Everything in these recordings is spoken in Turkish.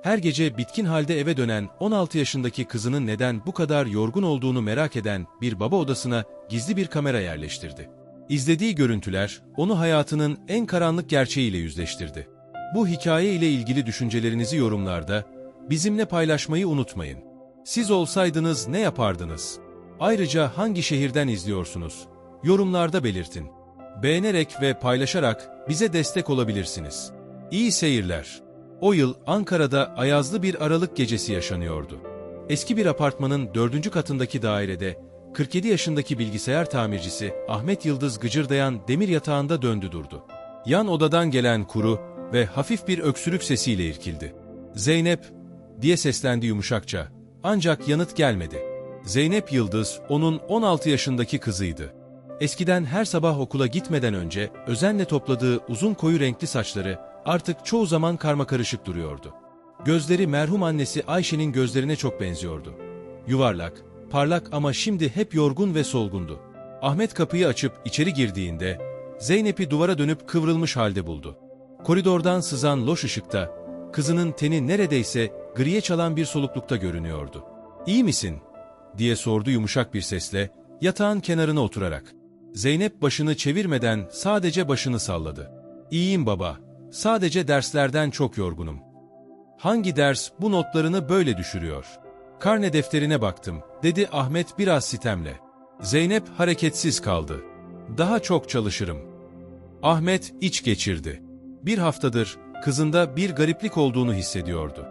Her gece bitkin halde eve dönen 16 yaşındaki kızının neden bu kadar yorgun olduğunu merak eden bir baba odasına gizli bir kamera yerleştirdi. İzlediği görüntüler onu hayatının en karanlık gerçeğiyle yüzleştirdi. Bu hikaye ile ilgili düşüncelerinizi yorumlarda bizimle paylaşmayı unutmayın. Siz olsaydınız ne yapardınız? Ayrıca hangi şehirden izliyorsunuz? Yorumlarda belirtin. Beğenerek ve paylaşarak bize destek olabilirsiniz. İyi seyirler. O yıl Ankara'da ayazlı bir Aralık gecesi yaşanıyordu. Eski bir apartmanın 4. katındaki dairede 47 yaşındaki bilgisayar tamircisi Ahmet Yıldız gıcırdayan demir yatağında döndü durdu. Yan odadan gelen kuru ve hafif bir öksürük sesiyle irkildi. "Zeynep!" diye seslendi yumuşakça. Ancak yanıt gelmedi. Zeynep Yıldız onun 16 yaşındaki kızıydı. Eskiden her sabah okula gitmeden önce özenle topladığı uzun koyu renkli saçları artık çoğu zaman karmakarışık duruyordu. Gözleri merhum annesi Ayşe'nin gözlerine çok benziyordu. Yuvarlak, parlak ama şimdi hep yorgun ve solgundu. Ahmet kapıyı açıp içeri girdiğinde Zeynep'i duvara dönüp kıvrılmış halde buldu. Koridordan sızan loş ışıkta kızının teni neredeyse griye çalan bir soluklukta görünüyordu. "İyi misin?" diye sordu yumuşak bir sesle yatağın kenarına oturarak. Zeynep başını çevirmeden sadece başını salladı. "İyiyim baba. Sadece derslerden çok yorgunum." "Hangi ders bu notlarını böyle düşürüyor?" "Karne defterine baktım," dedi Ahmet biraz sitemle. Zeynep hareketsiz kaldı. "Daha çok çalışırım." Ahmet iç geçirdi. Bir haftadır kızında bir gariplik olduğunu hissediyordu.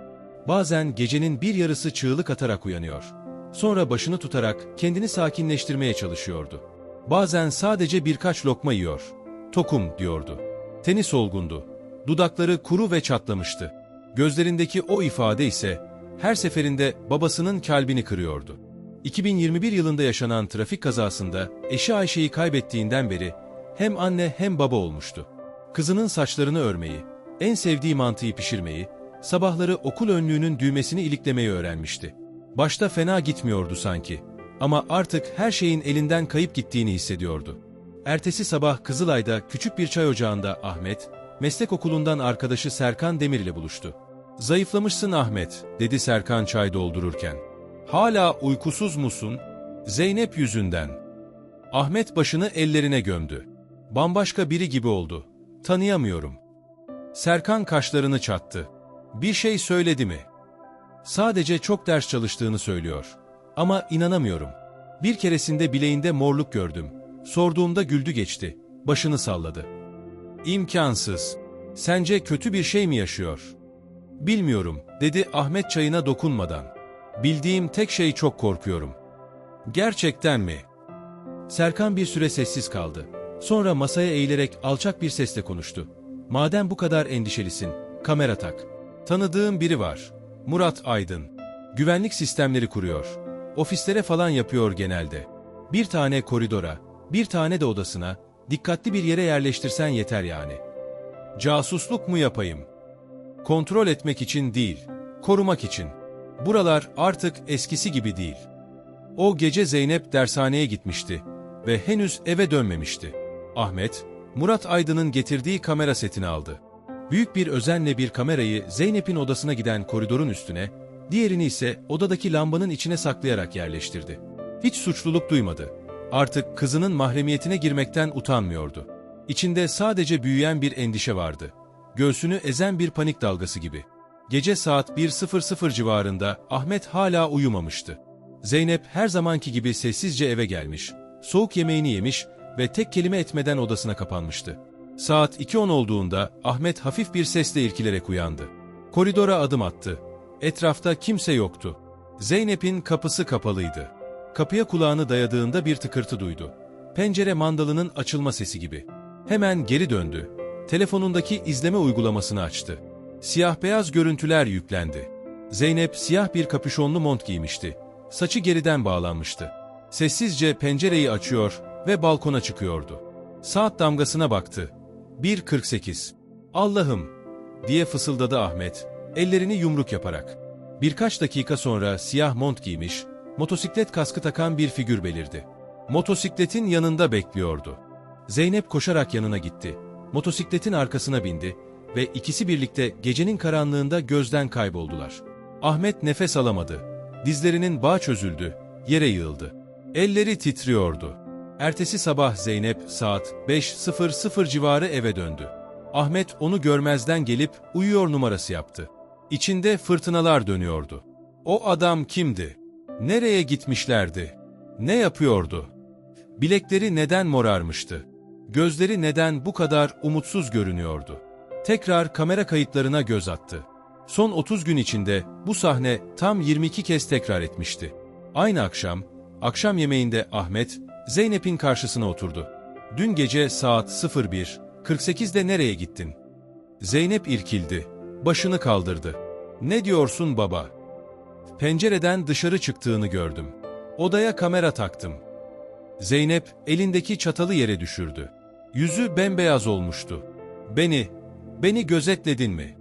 Bazen gecenin bir yarısı çığlık atarak uyanıyor. Sonra başını tutarak kendini sakinleştirmeye çalışıyordu. Bazen sadece birkaç lokma yiyor. "Tokum," diyordu. Teni solgundu. Dudakları kuru ve çatlamıştı. Gözlerindeki o ifade ise her seferinde babasının kalbini kırıyordu. 2021 yılında yaşanan trafik kazasında eşi Ayşe'yi kaybettiğinden beri hem anne hem baba olmuştu. Kızının saçlarını örmeyi, en sevdiği mantıyı pişirmeyi, sabahları okul önlüğünün düğmesini iliklemeyi öğrenmişti. Başta fena gitmiyordu sanki ama artık her şeyin elinden kayıp gittiğini hissediyordu. Ertesi sabah Kızılay'da küçük bir çay ocağında Ahmet, meslek okulundan arkadaşı Serkan Demir ile buluştu. "Zayıflamışsın Ahmet," dedi Serkan çay doldururken. "Hala uykusuz musun?" "Zeynep yüzünden." Ahmet başını ellerine gömdü. Bambaşka biri gibi oldu. "Tanıyamıyorum." Serkan kaşlarını çattı. "Bir şey söyledi mi?" "Sadece çok ders çalıştığını söylüyor. Ama inanamıyorum. Bir keresinde bileğinde morluk gördüm. Sorduğumda güldü geçti. Başını salladı." "İmkansız. Sence kötü bir şey mi yaşıyor?" "Bilmiyorum," dedi Ahmet çayına dokunmadan. "Bildiğim tek şey çok korkuyorum." "Gerçekten mi?" Serkan bir süre sessiz kaldı. Sonra masaya eğilerek alçak bir sesle konuştu. "Madem bu kadar endişelisin, kamera tak. Tanıdığım biri var. Murat Aydın. Güvenlik sistemleri kuruyor. Ofislere falan yapıyor genelde. Bir tane koridora, bir tane de odasına, dikkatli bir yere yerleştirsen yeter yani." "Casusluk mu yapayım?" "Kontrol etmek için değil, korumak için. Buralar artık eskisi gibi değil." O gece Zeynep dershaneye gitmişti ve henüz eve dönmemişti. Ahmet, Murat Aydın'ın getirdiği kamera setini aldı. Büyük bir özenle bir kamerayı Zeynep'in odasına giden koridorun üstüne, diğerini ise odadaki lambanın içine saklayarak yerleştirdi. Hiç suçluluk duymadı. Artık kızının mahremiyetine girmekten utanmıyordu. İçinde sadece büyüyen bir endişe vardı. Göğsünü ezen bir panik dalgası gibi. Gece saat 1:00 civarında Ahmet hala uyumamıştı. Zeynep her zamanki gibi sessizce eve gelmiş, soğuk yemeğini yemiş ve tek kelime etmeden odasına kapanmıştı. Saat 2:10 olduğunda Ahmet hafif bir sesle irkilerek uyandı. Koridora adım attı. Etrafta kimse yoktu. Zeynep'in kapısı kapalıydı. Kapıya kulağını dayadığında bir tıkırtı duydu. Pencere mandalının açılma sesi gibi. Hemen geri döndü. Telefonundaki izleme uygulamasını açtı. Siyah beyaz görüntüler yüklendi. Zeynep siyah bir kapüşonlu mont giymişti. Saçı geriden bağlanmıştı. Sessizce pencereyi açıyor ve balkona çıkıyordu. Saat damgasına baktı. 1:48. "Allah'ım!" diye fısıldadı Ahmet, ellerini yumruk yaparak. Birkaç dakika sonra siyah mont giymiş, motosiklet kaskı takan bir figür belirdi. Motosikletin yanında bekliyordu. Zeynep koşarak yanına gitti. Motosikletin arkasına bindi ve ikisi birlikte gecenin karanlığında gözden kayboldular. Ahmet nefes alamadı. Dizlerinin bağı çözüldü, yere yığıldı. Elleri titriyordu. Ertesi sabah Zeynep saat 5:00 civarı eve döndü. Ahmet onu görmezden gelip uyuyor numarası yaptı. İçinde fırtınalar dönüyordu. O adam kimdi? Nereye gitmişlerdi? Ne yapıyordu? Bilekleri neden morarmıştı? Gözleri neden bu kadar umutsuz görünüyordu? Tekrar kamera kayıtlarına göz attı. Son 30 gün içinde bu sahne tam 22 kez tekrar etmişti. Aynı akşam yemeğinde Ahmet, Zeynep'in karşısına oturdu. "Dün gece saat 01:48'de nereye gittin?" Zeynep irkildi, başını kaldırdı. "Ne diyorsun baba?" "Pencereden dışarı çıktığını gördüm. Odaya kamera taktım." Zeynep elindeki çatalı yere düşürdü. Yüzü bembeyaz olmuştu. Beni gözetledin mi?"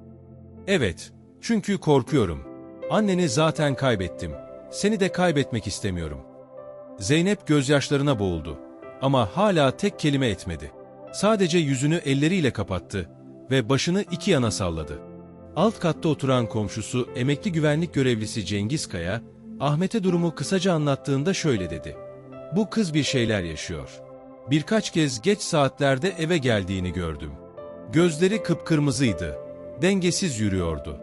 "Evet, çünkü korkuyorum. Anneni zaten kaybettim. Seni de kaybetmek istemiyorum." Zeynep gözyaşlarına boğuldu. Ama hala tek kelime etmedi. Sadece yüzünü elleriyle kapattı ve başını iki yana salladı. Alt katta oturan komşusu emekli güvenlik görevlisi Cengiz Kaya, Ahmet'e durumu kısaca anlattığında şöyle dedi: "Bu kız bir şeyler yaşıyor. Birkaç kez geç saatlerde eve geldiğini gördüm. Gözleri kıpkırmızıydı, dengesiz yürüyordu."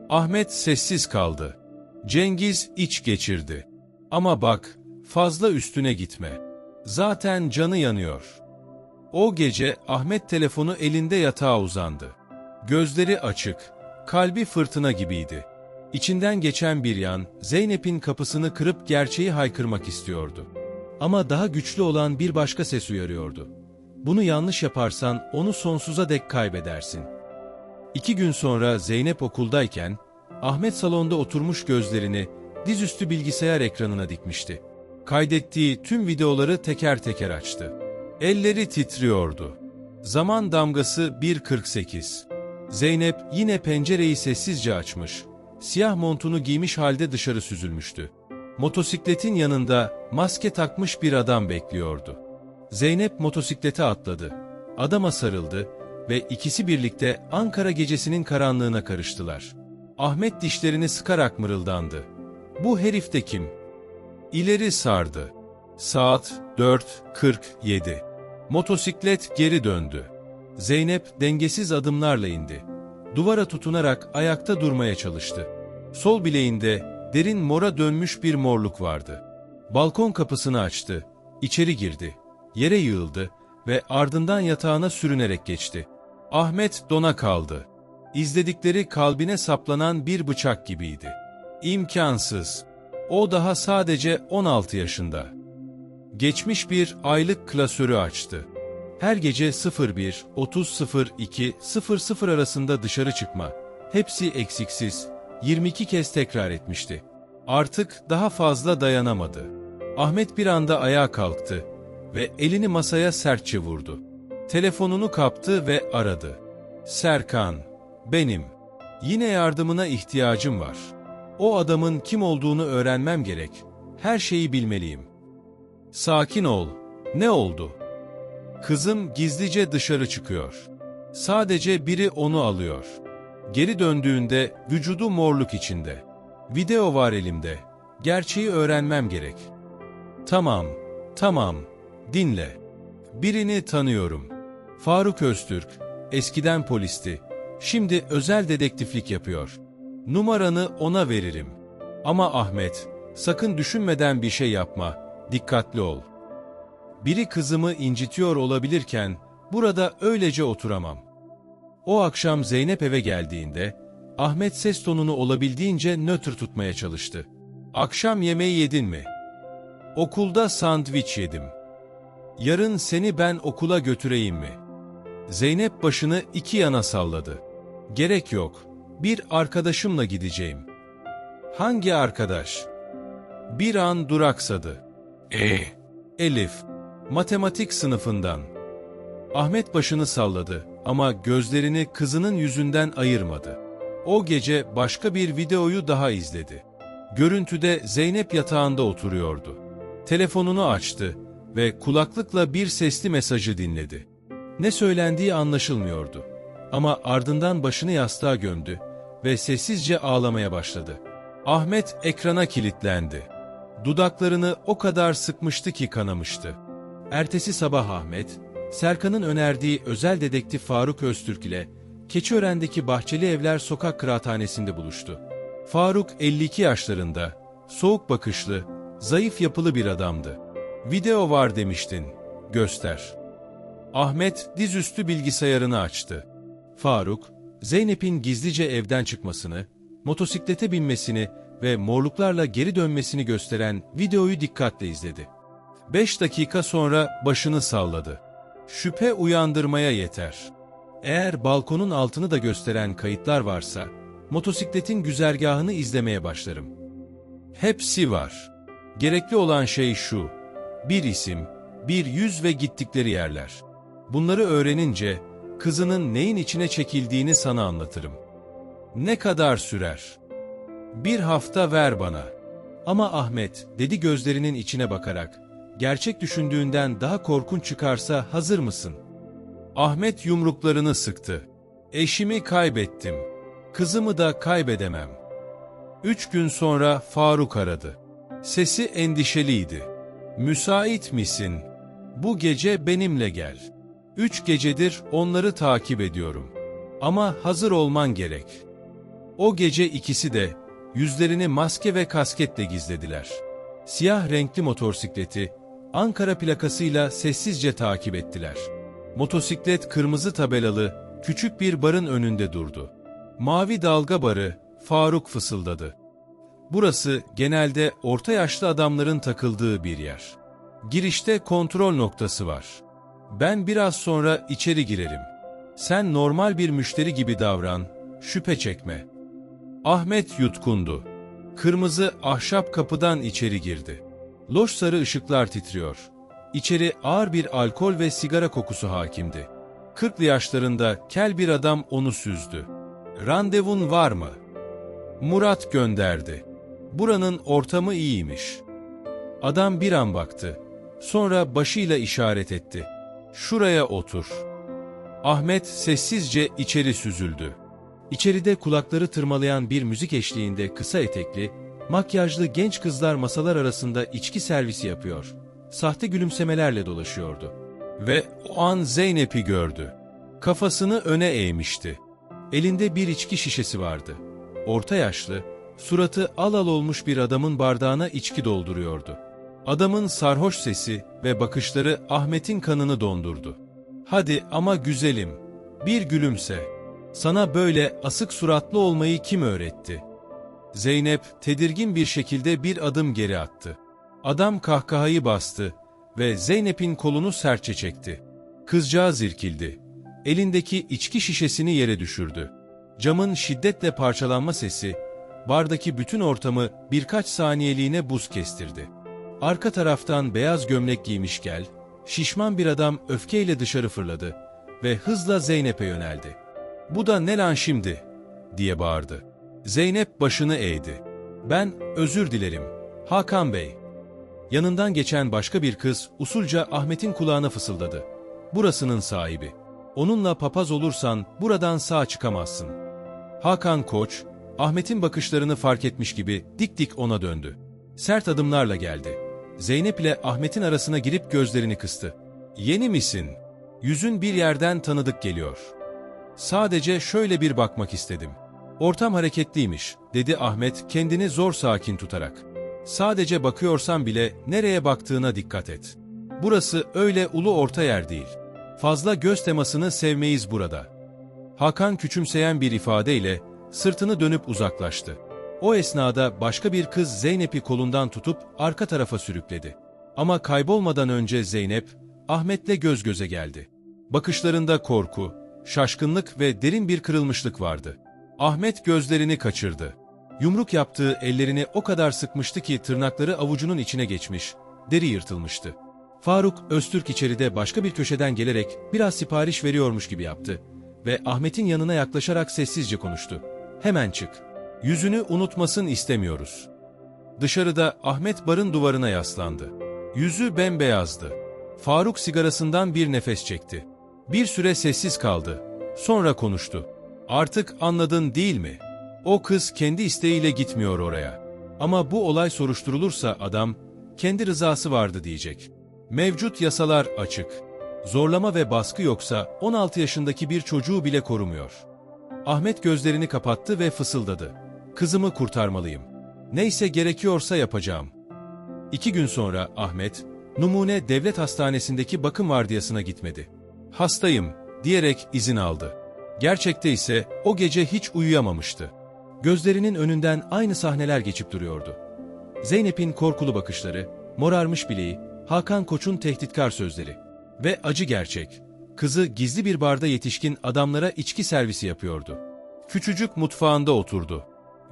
Ahmet sessiz kaldı. Cengiz iç geçirdi. "Ama bak, fazla üstüne gitme. Zaten canı yanıyor." O gece Ahmet telefonu elinde yatağa uzandı. Gözleri açık, kalbi fırtına gibiydi. İçinden geçen bir yan, Zeynep'in kapısını kırıp gerçeği haykırmak istiyordu. Ama daha güçlü olan bir başka ses uyarıyordu: "Bunu yanlış yaparsan onu sonsuza dek kaybedersin." 2 gün sonra Zeynep okuldayken, Ahmet salonda oturmuş gözlerini dizüstü bilgisayar ekranına dikmişti. Kaydettiği tüm videoları teker teker açtı. Elleri titriyordu. Zaman damgası 1:48. Zeynep yine pencereyi sessizce açmış, siyah montunu giymiş halde dışarı süzülmüştü. Motosikletin yanında maske takmış bir adam bekliyordu. Zeynep motosiklete atladı. Adama sarıldı ve ikisi birlikte Ankara gecesinin karanlığına karıştılar. Ahmet dişlerini sıkarak mırıldandı: "Bu herif de kim?" İleri sardı. Saat 4:47. Motosiklet geri döndü. Zeynep dengesiz adımlarla indi. Duvara tutunarak ayakta durmaya çalıştı. Sol bileğinde derin mora dönmüş bir morluk vardı. Balkon kapısını açtı. İçeri girdi. Yere yığıldı ve ardından yatağına sürünerek geçti. Ahmet dona kaldı. İzledikleri kalbine saplanan bir bıçak gibiydi. İmkansız. O daha sadece 16 yaşında. Geçmiş bir aylık klasörü açtı. Her gece 01:30-02:00 arasında dışarı çıkma. Hepsi eksiksiz. 22 kez tekrar etmişti. Artık daha fazla dayanamadı. Ahmet bir anda ayağa kalktı ve elini masaya sertçe vurdu. Telefonunu kaptı ve aradı. "Serkan, benim. Yine yardımına ihtiyacım var. O adamın kim olduğunu öğrenmem gerek. Her şeyi bilmeliyim." "Sakin ol. Ne oldu?" "Kızım gizlice dışarı çıkıyor. Sadece biri onu alıyor. Geri döndüğünde vücudu morluk içinde. Video var elimde. Gerçeği öğrenmem gerek." Tamam. Dinle. Birini tanıyorum. Faruk Öztürk. Eskiden polisti. Şimdi özel dedektiflik yapıyor. Numaranı ona veririm. Ama Ahmet, sakın düşünmeden bir şey yapma. Dikkatli ol. Biri kızımı incitiyor olabilirken burada öylece oturamam." O akşam Zeynep eve geldiğinde Ahmet ses tonunu olabildiğince nötr tutmaya çalıştı. "Akşam yemeği yedin mi?" "Okulda sandviç yedim." "Yarın seni ben okula götüreyim mi?" Zeynep başını iki yana salladı. "Gerek yok. Bir arkadaşımla gideceğim." "Hangi arkadaş?" Bir an duraksadı. Elif. Matematik sınıfından." Ahmet başını salladı ama gözlerini kızının yüzünden ayırmadı. O gece başka bir videoyu daha izledi. Görüntüde Zeynep yatağında oturuyordu. Telefonunu açtı ve kulaklıkla bir sesli mesajı dinledi. Ne söylendiği anlaşılmıyordu. Ama ardından başını yastığa gömdü ve sessizce ağlamaya başladı. Ahmet ekrana kilitlendi. Dudaklarını o kadar sıkmıştı ki kanamıştı. Ertesi sabah Ahmet, Serkan'ın önerdiği özel dedektif Faruk Öztürk ile Keçiören'deki Bahçeli Evler Sokak Kıraathanesi'nde buluştu. Faruk 52 yaşlarında, soğuk bakışlı, zayıf yapılı bir adamdı. "Video var demiştin, göster." Ahmet dizüstü bilgisayarını açtı. Faruk, Zeynep'in gizlice evden çıkmasını, motosiklete binmesini ve morluklarla geri dönmesini gösteren videoyu dikkatle izledi. 5 dakika sonra başını salladı. "Şüphe uyandırmaya yeter. Eğer balkonun altını da gösteren kayıtlar varsa, motosikletin güzergahını izlemeye başlarım. Hepsi var. Gerekli olan şey şu: bir isim, bir yüz ve gittikleri yerler. Bunları öğrenince kızının neyin içine çekildiğini sana anlatırım." "Ne kadar sürer?" "1 hafta ver bana." "Ama Ahmet," dedi gözlerinin içine bakarak, "gerçek düşündüğünden daha korkunç çıkarsa hazır mısın?" Ahmet yumruklarını sıktı. "Eşimi kaybettim. Kızımı da kaybedemem." 3 gün sonra Faruk aradı. Sesi endişeliydi. "Müsait misin? Bu gece benimle gel. 3 gecedir onları takip ediyorum. Ama hazır olman gerek." O gece ikisi de yüzlerini maske ve kasketle gizlediler. Siyah renkli motosikleti Ankara plakasıyla sessizce takip ettiler. Motosiklet kırmızı tabelalı küçük bir barın önünde durdu. "Mavi Dalga Barı," Faruk fısıldadı. "Burası genelde orta yaşlı adamların takıldığı bir yer. Girişte kontrol noktası var. Ben biraz sonra içeri girerim. Sen normal bir müşteri gibi davran, şüphe çekme." Ahmet yutkundu. Kırmızı ahşap kapıdan içeri girdi. Loş sarı ışıklar titriyor. İçeri ağır bir alkol ve sigara kokusu hakimdi. 40'lı yaşlarında kel bir adam onu süzdü. "Randevun var mı?" "Murat gönderdi. Buranın ortamı iyiymiş." Adam bir an baktı. Sonra başıyla işaret etti. "Şuraya otur." Ahmet sessizce içeri süzüldü. İçeride kulakları tırmalayan bir müzik eşliğinde kısa etekli, makyajlı genç kızlar masalar arasında içki servisi yapıyor. Sahte gülümsemelerle dolaşıyordu. Ve o an Zeynep'i gördü. Kafasını öne eğmişti. Elinde bir içki şişesi vardı. Orta yaşlı, suratı al al olmuş bir adamın bardağına içki dolduruyordu. Adamın sarhoş sesi ve bakışları Ahmet'in kanını dondurdu. "Hadi ama güzelim, bir gülümse. Sana böyle asık suratlı olmayı kim öğretti?" Zeynep tedirgin bir şekilde bir adım geri attı. Adam kahkahayı bastı ve Zeynep'in kolunu sertçe çekti. Kızcağız irkildi. Elindeki içki şişesini yere düşürdü. Camın şiddetle parçalanma sesi, bardaki bütün ortamı birkaç saniyeliğine buz kestirdi. Arka taraftan beyaz gömlek giymiş kel, şişman bir adam öfkeyle dışarı fırladı ve hızla Zeynep'e yöneldi. "Bu da ne lan şimdi?" diye bağırdı. Zeynep başını eğdi. "Ben özür dilerim, Hakan Bey." Yanından geçen başka bir kız usulca Ahmet'in kulağına fısıldadı. "Burasının sahibi. Onunla papaz olursan buradan sağ çıkamazsın." Hakan Koç, Ahmet'in bakışlarını fark etmiş gibi dik dik ona döndü. Sert adımlarla geldi. Zeynep ile Ahmet'in arasına girip gözlerini kıstı. "Yeni misin? Yüzün bir yerden tanıdık geliyor. Sadece şöyle bir bakmak istedim." "Ortam hareketliymiş," dedi Ahmet kendini zor sakin tutarak. "Sadece bakıyorsan bile nereye baktığına dikkat et. Burası öyle ulu orta yer değil. Fazla göz temasını sevmeyiz burada." Hakan küçümseyen bir ifadeyle sırtını dönüp uzaklaştı. O esnada başka bir kız Zeynep'i kolundan tutup arka tarafa sürükledi. Ama kaybolmadan önce Zeynep, Ahmet'le göz göze geldi. Bakışlarında korku, şaşkınlık ve derin bir kırılmışlık vardı. Ahmet gözlerini kaçırdı. Yumruk yaptığı ellerini o kadar sıkmıştı ki tırnakları avucunun içine geçmiş, deri yırtılmıştı. Faruk Öztürk içeride başka bir köşeden gelerek biraz sipariş veriyormuş gibi yaptı ve Ahmet'in yanına yaklaşarak sessizce konuştu. "Hemen çık. Yüzünü unutmasın istemiyoruz." Dışarıda Ahmet barın duvarına yaslandı. Yüzü bembeyazdı. Faruk sigarasından bir nefes çekti. Bir süre sessiz kaldı. Sonra konuştu. Artık anladın değil mi? O kız kendi isteğiyle gitmiyor oraya. Ama bu olay soruşturulursa adam, kendi rızası vardı diyecek. Mevcut yasalar açık. Zorlama ve baskı yoksa 16 yaşındaki bir çocuğu bile korumuyor. Ahmet gözlerini kapattı ve fısıldadı. Kızımı kurtarmalıyım. Neyse gerekiyorsa yapacağım. 2 gün sonra Ahmet, Numune Devlet Hastanesi'ndeki bakım vardiyasına gitmedi. Hastayım diyerek izin aldı. Gerçekte ise o gece hiç uyuyamamıştı. Gözlerinin önünden aynı sahneler geçip duruyordu. Zeynep'in korkulu bakışları, morarmış bileği, Hakan Koç'un tehditkar sözleri ve acı gerçek. Kızı gizli bir barda yetişkin adamlara içki servisi yapıyordu. Küçücük mutfağında oturdu.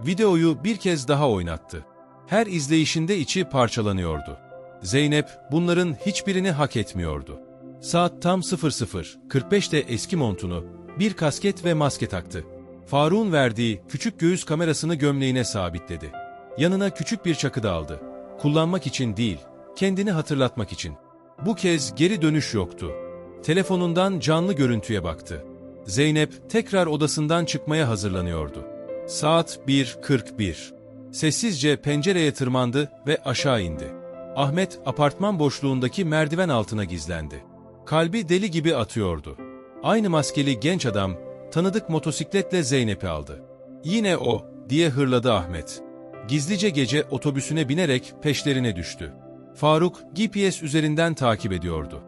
Videoyu bir kez daha oynattı. Her izleyişinde içi parçalanıyordu. Zeynep bunların hiçbirini hak etmiyordu. Saat tam 00:45'te eski montunu, bir kasket ve maske taktı. Faruk'un verdiği küçük göğüs kamerasını gömleğine sabitledi. Yanına küçük bir çakı da aldı. Kullanmak için değil, kendini hatırlatmak için. Bu kez geri dönüş yoktu. Telefonundan canlı görüntüye baktı. Zeynep tekrar odasından çıkmaya hazırlanıyordu. Saat 1:41. Sessizce pencereye tırmandı ve aşağı indi. Ahmet apartman boşluğundaki merdiven altına gizlendi. Kalbi deli gibi atıyordu. Aynı maskeli genç adam tanıdık motosikletle Zeynep'i aldı. "Yine o," diye hırladı Ahmet. Gizlice gece otobüsüne binerek peşlerine düştü. Faruk GPS üzerinden takip ediyordu.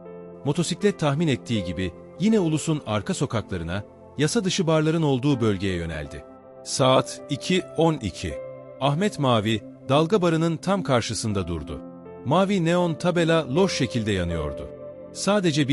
Motosiklet tahmin ettiği gibi yine ulusun arka sokaklarına, yasa dışı barların olduğu bölgeye yöneldi. Saat 2:12. Ahmet Mavi, dalga barının tam karşısında durdu. Mavi neon tabela loş şekilde yanıyordu. Sadece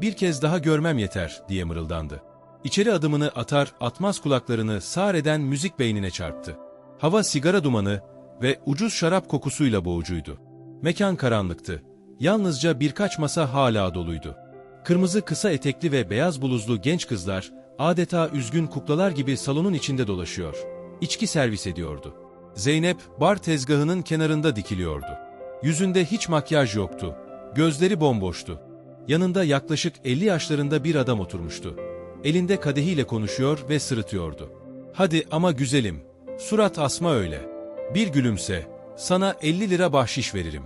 bir kez daha görmem yeter," diye mırıldandı. İçeri adımını atar atmaz kulaklarını sağır eden müzik beynine çarptı. Hava sigara dumanı ve ucuz şarap kokusuyla boğucuydu. Mekan karanlıktı. Yalnızca birkaç masa hala doluydu. Kırmızı kısa etekli ve beyaz bluzlu genç kızlar adeta üzgün kuklalar gibi salonun içinde dolaşıyor. İçki servis ediyordu. Zeynep bar tezgahının kenarında dikiliyordu. Yüzünde hiç makyaj yoktu. Gözleri bomboştu. Yanında yaklaşık 50 yaşlarında bir adam oturmuştu. Elinde kadehiyle konuşuyor ve sırıtıyordu. "Hadi ama güzelim, surat asma öyle. Bir gülümse, sana 50 lira bahşiş veririm."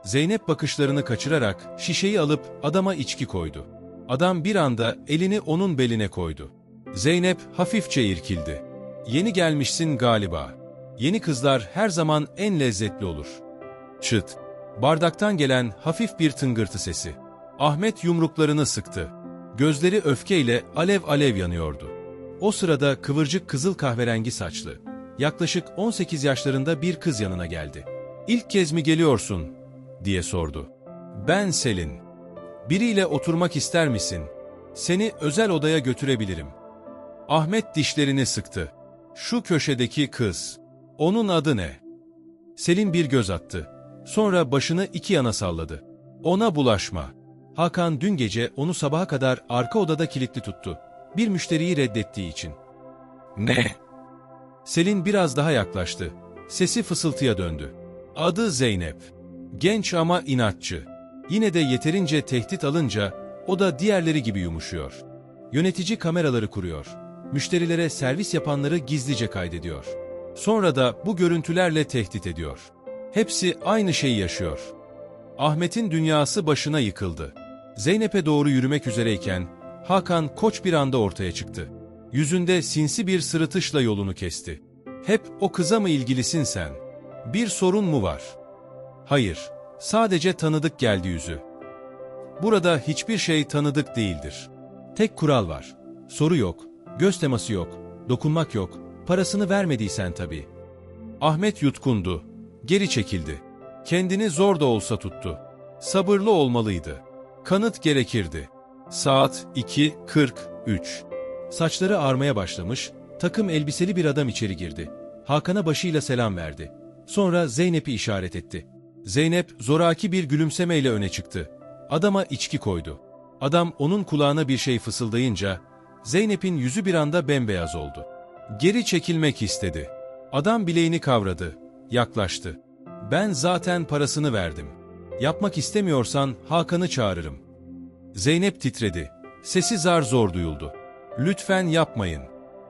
Zeynep bakışlarını kaçırarak şişeyi alıp adama içki koydu. Adam bir anda elini onun beline koydu. Zeynep hafifçe irkildi. "Yeni gelmişsin galiba. Yeni kızlar her zaman en lezzetli olur." Çıt. Bardaktan gelen hafif bir tıngırtı sesi. Ahmet yumruklarını sıktı. Gözleri öfkeyle alev alev yanıyordu. O sırada kıvırcık kızıl kahverengi saçlı, yaklaşık 18 yaşlarında bir kız yanına geldi. "İlk kez mi geliyorsun?" diye sordu. "Ben Selin. Biriyle oturmak ister misin? Seni özel odaya götürebilirim." Ahmet dişlerini sıktı. "Şu köşedeki kız. Onun adı ne?" Selin bir göz attı. Sonra başını iki yana salladı. "Ona bulaşma. Hakan dün gece onu sabaha kadar arka odada kilitli tuttu. Bir müşteriyi reddettiği için." "Ne?" Selin biraz daha yaklaştı. Sesi fısıltıya döndü. "Adı Zeynep. Genç ama inatçı. Yine de yeterince tehdit alınca o da diğerleri gibi yumuşuyor. Yönetici kameraları kuruyor. Müşterilere servis yapanları gizlice kaydediyor. Sonra da bu görüntülerle tehdit ediyor. Hepsi aynı şeyi yaşıyor." Ahmet'in dünyası başına yıkıldı. Zeynep'e doğru yürümek üzereyken Hakan Koç bir anda ortaya çıktı. Yüzünde sinsi bir sırıtışla yolunu kesti. "Hep o kıza mı ilgilisin sen? Bir sorun mu var?" "Hayır, sadece tanıdık geldi yüzü." "Burada hiçbir şey tanıdık değildir. Tek kural var. Soru yok, göz teması yok, dokunmak yok, parasını vermediysen tabii." Ahmet yutkundu, geri çekildi. Kendini zor da olsa tuttu. Sabırlı olmalıydı. Kanıt gerekirdi. Saat 2:43. Saçları ağarmaya başlamış, takım elbiseli bir adam içeri girdi. Hakan'a başıyla selam verdi. Sonra Zeynep'i işaret etti. Zeynep zoraki bir gülümsemeyle öne çıktı. Adama içki koydu. Adam onun kulağına bir şey fısıldayınca Zeynep'in yüzü bir anda bembeyaz oldu. Geri çekilmek istedi. Adam bileğini kavradı, yaklaştı. "Ben zaten parasını verdim. Yapmak istemiyorsan Hakan'ı çağırırım." Zeynep titredi. Sesi zar zor duyuldu. Lütfen yapmayın.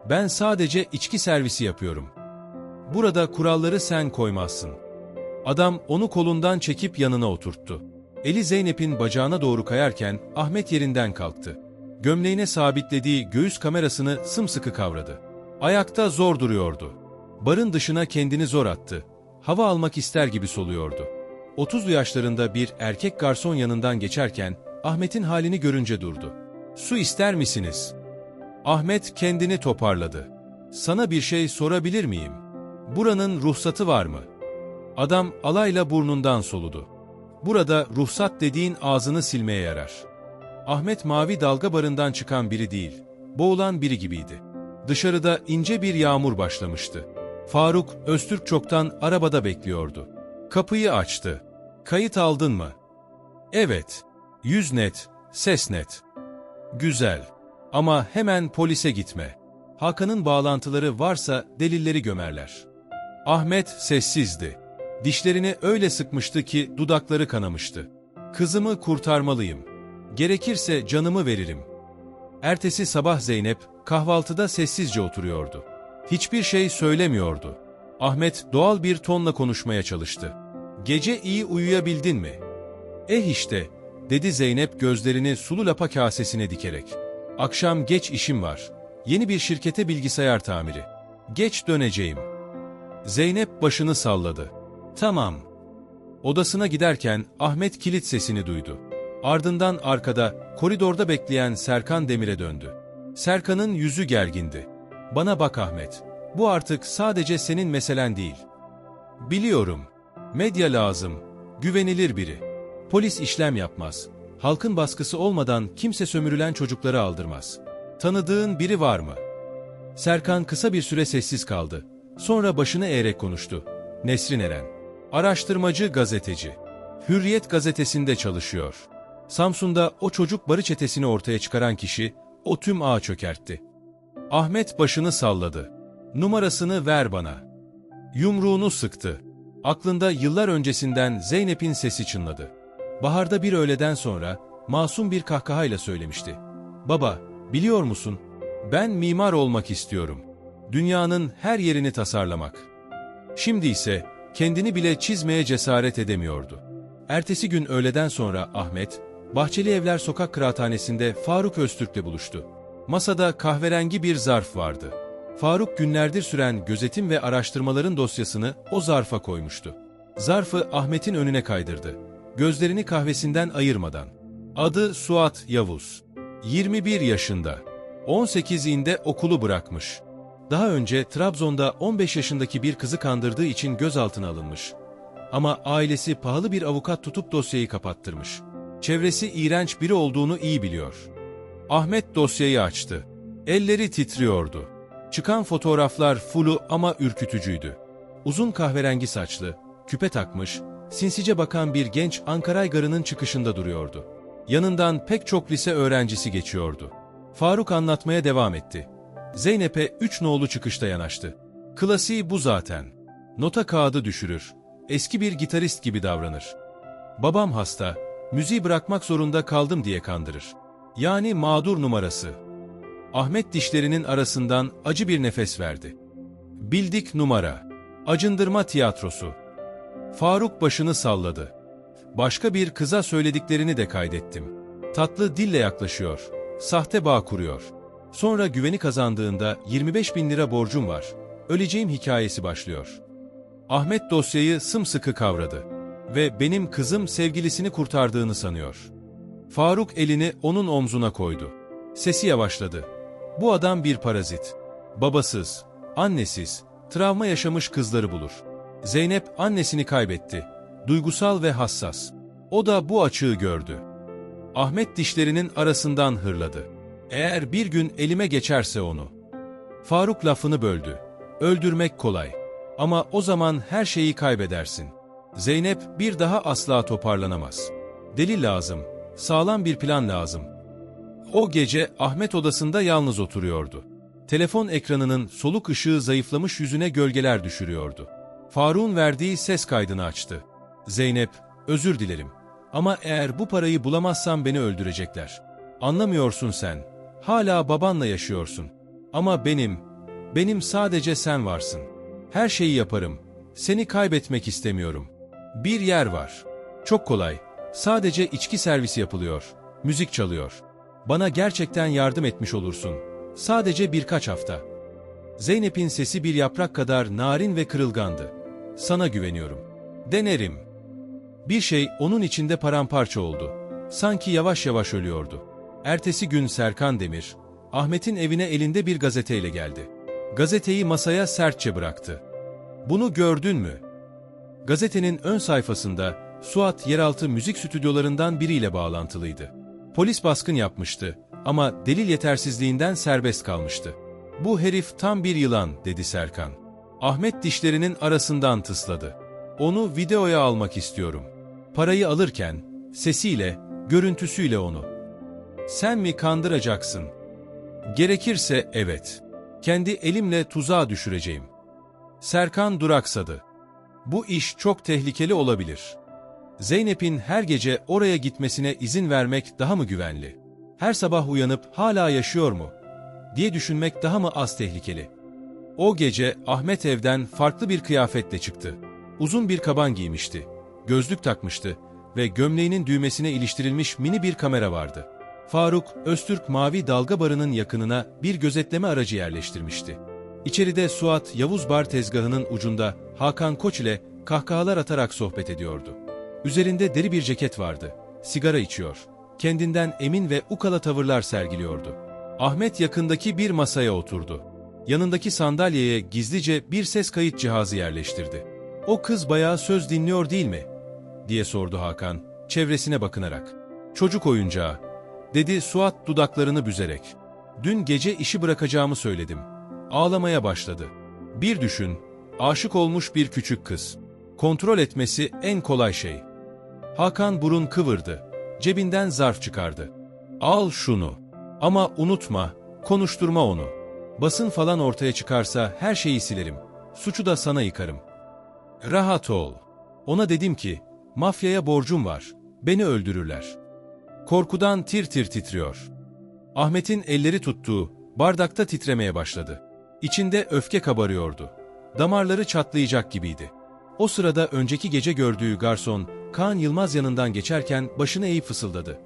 Ben sadece içki servisi yapıyorum. Burada kuralları sen koymazsın. Adam onu kolundan çekip yanına oturttu. Eli Zeynep'in bacağına doğru kayarken Ahmet yerinden kalktı. Gömleğine sabitlediği göğüs kamerasını sımsıkı kavradı. Ayakta zor duruyordu. Barın dışına kendini zor attı. Hava almak ister gibi soluyordu. 30'lu yaşlarında bir erkek garson yanından geçerken Ahmet'in halini görünce durdu. "Su ister misiniz?" Ahmet kendini toparladı. "Sana bir şey sorabilir miyim? Buranın ruhsatı var mı?" Adam alayla burnundan soludu. "Burada ruhsat dediğin ağzını silmeye yarar." Ahmet mavi dalga barından çıkan biri değil, boğulan biri gibiydi. Dışarıda ince bir yağmur başlamıştı. Faruk Öztürk çoktan arabada bekliyordu. Kapıyı açtı. "Kayıt aldın mı?" "Evet. Yüz net, ses net." "Güzel. Ama hemen polise gitme. Hakan'ın bağlantıları varsa delilleri gömerler." Ahmet sessizdi. Dişlerini öyle sıkmıştı ki dudakları kanamıştı. "Kızımı kurtarmalıyım. Gerekirse canımı veririm." Ertesi sabah Zeynep kahvaltıda sessizce oturuyordu. Hiçbir şey söylemiyordu. Ahmet doğal bir tonla konuşmaya çalıştı. "Gece iyi uyuyabildin mi?" İşte," dedi Zeynep gözlerini sulu lapa kasesine dikerek. "Akşam geç işim var. Yeni bir şirkete bilgisayar tamiri. Geç döneceğim." Zeynep başını salladı. "Tamam." Odasına giderken Ahmet kilit sesini duydu. Ardından arkada, koridorda bekleyen Serkan Demir'e döndü. Serkan'ın yüzü gergindi. "Bana bak Ahmet, bu artık sadece senin meselen değil." "Biliyorum. Medya lazım, güvenilir biri. Polis işlem yapmaz. Halkın baskısı olmadan kimse sömürülen çocukları aldırmaz. Tanıdığın biri var mı?" Serkan kısa bir süre sessiz kaldı. Sonra başını eğerek konuştu. "Nesrin Eren. Araştırmacı, gazeteci. Hürriyet gazetesinde çalışıyor. Samsun'da o çocuk barı çetesini ortaya çıkaran kişi, o tüm ağı çökertti." Ahmet başını salladı. "Numarasını ver bana." Yumruğunu sıktı. Aklında yıllar öncesinden Zeynep'in sesi çınladı. Baharda bir öğleden sonra masum bir kahkahayla söylemişti. "Baba, biliyor musun? Ben mimar olmak istiyorum. Dünyanın her yerini tasarlamak." Şimdi ise kendini bile çizmeye cesaret edemiyordu. Ertesi gün öğleden sonra Ahmet, Bahçeli Evler Sokak Kıraathanesi'nde Faruk Öztürk'le buluştu. Masada kahverengi bir zarf vardı. Faruk günlerdir süren gözetim ve araştırmaların dosyasını o zarfa koymuştu. Zarfı Ahmet'in önüne kaydırdı. Gözlerini kahvesinden ayırmadan. Adı Suat Yavuz. 21 yaşında. 18'inde okulu bırakmış. Daha önce Trabzon'da 15 yaşındaki bir kızı kandırdığı için gözaltına alınmış. Ama ailesi pahalı bir avukat tutup dosyayı kapattırmış. Çevresi iğrenç biri olduğunu iyi biliyor. Ahmet dosyayı açtı. Elleri titriyordu. Çıkan fotoğraflar flu ama ürkütücüydü. Uzun kahverengi saçlı, küpe takmış, sinsice bakan bir genç Ankara Garı'nın çıkışında duruyordu. Yanından pek çok lise öğrencisi geçiyordu. Faruk anlatmaya devam etti. Zeynep'e 3 nolu çıkışta yanaştı. "Klasiği bu zaten. Nota kağıdı düşürür. Eski bir gitarist gibi davranır. Babam hasta, müziği bırakmak zorunda kaldım diye kandırır. Yani mağdur numarası." Ahmet dişlerinin arasından acı bir nefes verdi. "Bildik numara. Acındırma tiyatrosu." Faruk başını salladı. "Başka bir kıza söylediklerini de kaydettim. Tatlı dille yaklaşıyor, sahte bağ kuruyor. Sonra güveni kazandığında 25.000 lira borcum var. Öleceğim hikayesi başlıyor." Ahmet dosyayı sımsıkı kavradı. "Ve benim kızım sevgilisini kurtardığını sanıyor." Faruk elini onun omzuna koydu. Sesi yavaşladı. "Bu adam bir parazit. Babasız, annesiz, travma yaşamış kızları bulur. Zeynep annesini kaybetti. Duygusal ve hassas. O da bu açığı gördü." Ahmet dişlerinin arasından hırladı. "Eğer bir gün elime geçerse onu." Faruk lafını böldü. "Öldürmek kolay. Ama o zaman her şeyi kaybedersin. Zeynep bir daha asla toparlanamaz. Delil lazım, sağlam bir plan lazım." O gece Ahmet odasında yalnız oturuyordu. Telefon ekranının soluk ışığı zayıflamış yüzüne gölgeler düşürüyordu. Faruk'un verdiği ses kaydını açtı. "Zeynep, özür dilerim. Ama eğer bu parayı bulamazsam beni öldürecekler. Anlamıyorsun sen. Hala babanla yaşıyorsun. Ama benim sadece sen varsın. Her şeyi yaparım. Seni kaybetmek istemiyorum. Bir yer var. Çok kolay. Sadece içki servisi yapılıyor. Müzik çalıyor. Bana gerçekten yardım etmiş olursun. Sadece birkaç hafta. Zeynep'in sesi bir yaprak kadar narin ve kırılgandı. Sana güveniyorum. Denerim. Bir şey onun içinde paramparça oldu. Sanki yavaş yavaş ölüyordu. Ertesi gün Serkan Demir, Ahmet'in evine elinde bir gazeteyle geldi. Gazeteyi masaya sertçe bıraktı. Bunu gördün mü? Gazetenin ön sayfasında Suat yeraltı müzik stüdyolarından biriyle bağlantılıydı. Polis baskın yapmıştı ama delil yetersizliğinden serbest kalmıştı. Bu herif tam bir yılan, dedi Serkan. Ahmet dişlerinin arasından tısladı. Onu videoya almak istiyorum. Parayı alırken, sesiyle, görüntüsüyle onu. Sen mi kandıracaksın? Gerekirse evet. Kendi elimle tuzağa düşüreceğim. Serkan duraksadı. Bu iş çok tehlikeli olabilir. Zeynep'in her gece oraya gitmesine izin vermek daha mı güvenli? Her sabah uyanıp hala yaşıyor mu diye düşünmek daha mı az tehlikeli? O gece Ahmet evden farklı bir kıyafetle çıktı. Uzun bir kaban giymişti, gözlük takmıştı ve gömleğinin düğmesine iliştirilmiş mini bir kamera vardı. Faruk, Öztürk Mavi Dalga Barı'nın yakınına bir gözetleme aracı yerleştirmişti. İçeride Suat, Yavuz Bar tezgahının ucunda Hakan Koç ile kahkahalar atarak sohbet ediyordu. Üzerinde deri bir ceket vardı, sigara içiyor, kendinden emin ve ukala tavırlar sergiliyordu. Ahmet yakındaki bir masaya oturdu. Yanındaki sandalyeye gizlice bir ses kayıt cihazı yerleştirdi. "O kız bayağı söz dinliyor değil mi?" diye sordu Hakan, çevresine bakınarak. "Çocuk oyuncağı," dedi Suat dudaklarını büzerek. "Dün gece işi bırakacağımı söyledim. Ağlamaya başladı. Bir düşün, aşık olmuş bir küçük kız. Kontrol etmesi en kolay şey." Hakan burun kıvırdı. Cebinden zarf çıkardı. "Al şunu. Ama unutma, konuşturma onu. Basın falan ortaya çıkarsa her şeyi silerim. Suçu da sana yıkarım. Rahat ol." Ona dedim ki, "Mafyaya borcum var. Beni öldürürler." Korkudan tir tir titriyor. Ahmet'in elleri tuttuğu bardakta titremeye başladı. İçinde öfke kabarıyordu. Damarları çatlayacak gibiydi. O sırada önceki gece gördüğü garson Kaan Yılmaz yanından geçerken başını eğip fısıldadı.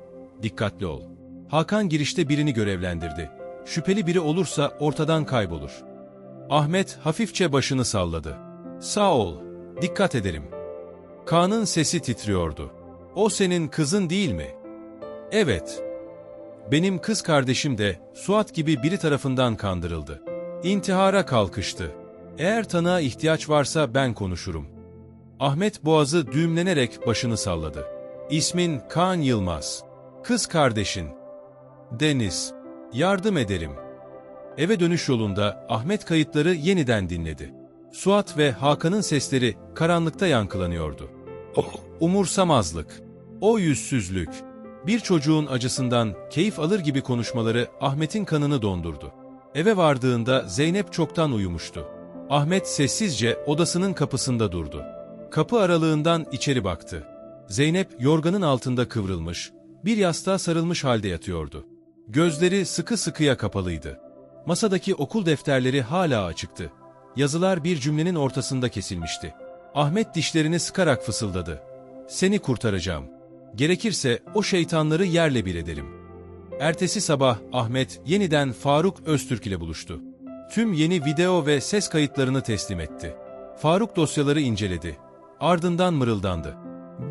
"Dikkatli ol." Hakan girişte birini görevlendirdi. "Şüpheli biri olursa ortadan kaybolur." Ahmet hafifçe başını salladı. "Sağ ol, dikkat ederim." Kaan'ın sesi titriyordu. "O senin kızın değil mi?" "Evet. Benim kız kardeşim de Suat gibi biri tarafından kandırıldı. İntihara kalkıştı. Eğer tanığa ihtiyaç varsa ben konuşurum." Ahmet boğazı düğümlenerek başını salladı. "İsmin Kaan Yılmaz. Kız kardeşin Deniz. Yardım ederim." Eve dönüş yolunda Ahmet kayıtları yeniden dinledi. Suat ve Hakan'ın sesleri karanlıkta yankılanıyordu. O umursamazlık, o yüzsüzlük, bir çocuğun acısından keyif alır gibi konuşmaları Ahmet'in kanını dondurdu. Eve vardığında Zeynep çoktan uyumuştu. Ahmet sessizce odasının kapısında durdu. Kapı aralığından içeri baktı. Zeynep yorganın altında kıvrılmış, bir yastığa sarılmış halde yatıyordu. Gözleri sıkı sıkıya kapalıydı. Masadaki okul defterleri hala açıktı. Yazılar bir cümlenin ortasında kesilmişti. Ahmet dişlerini sıkarak fısıldadı. "Seni kurtaracağım. Gerekirse o şeytanları yerle bir ederim." Ertesi sabah Ahmet yeniden Faruk Öztürk ile buluştu. Tüm yeni video ve ses kayıtlarını teslim etti. Faruk dosyaları inceledi. Ardından mırıldandı.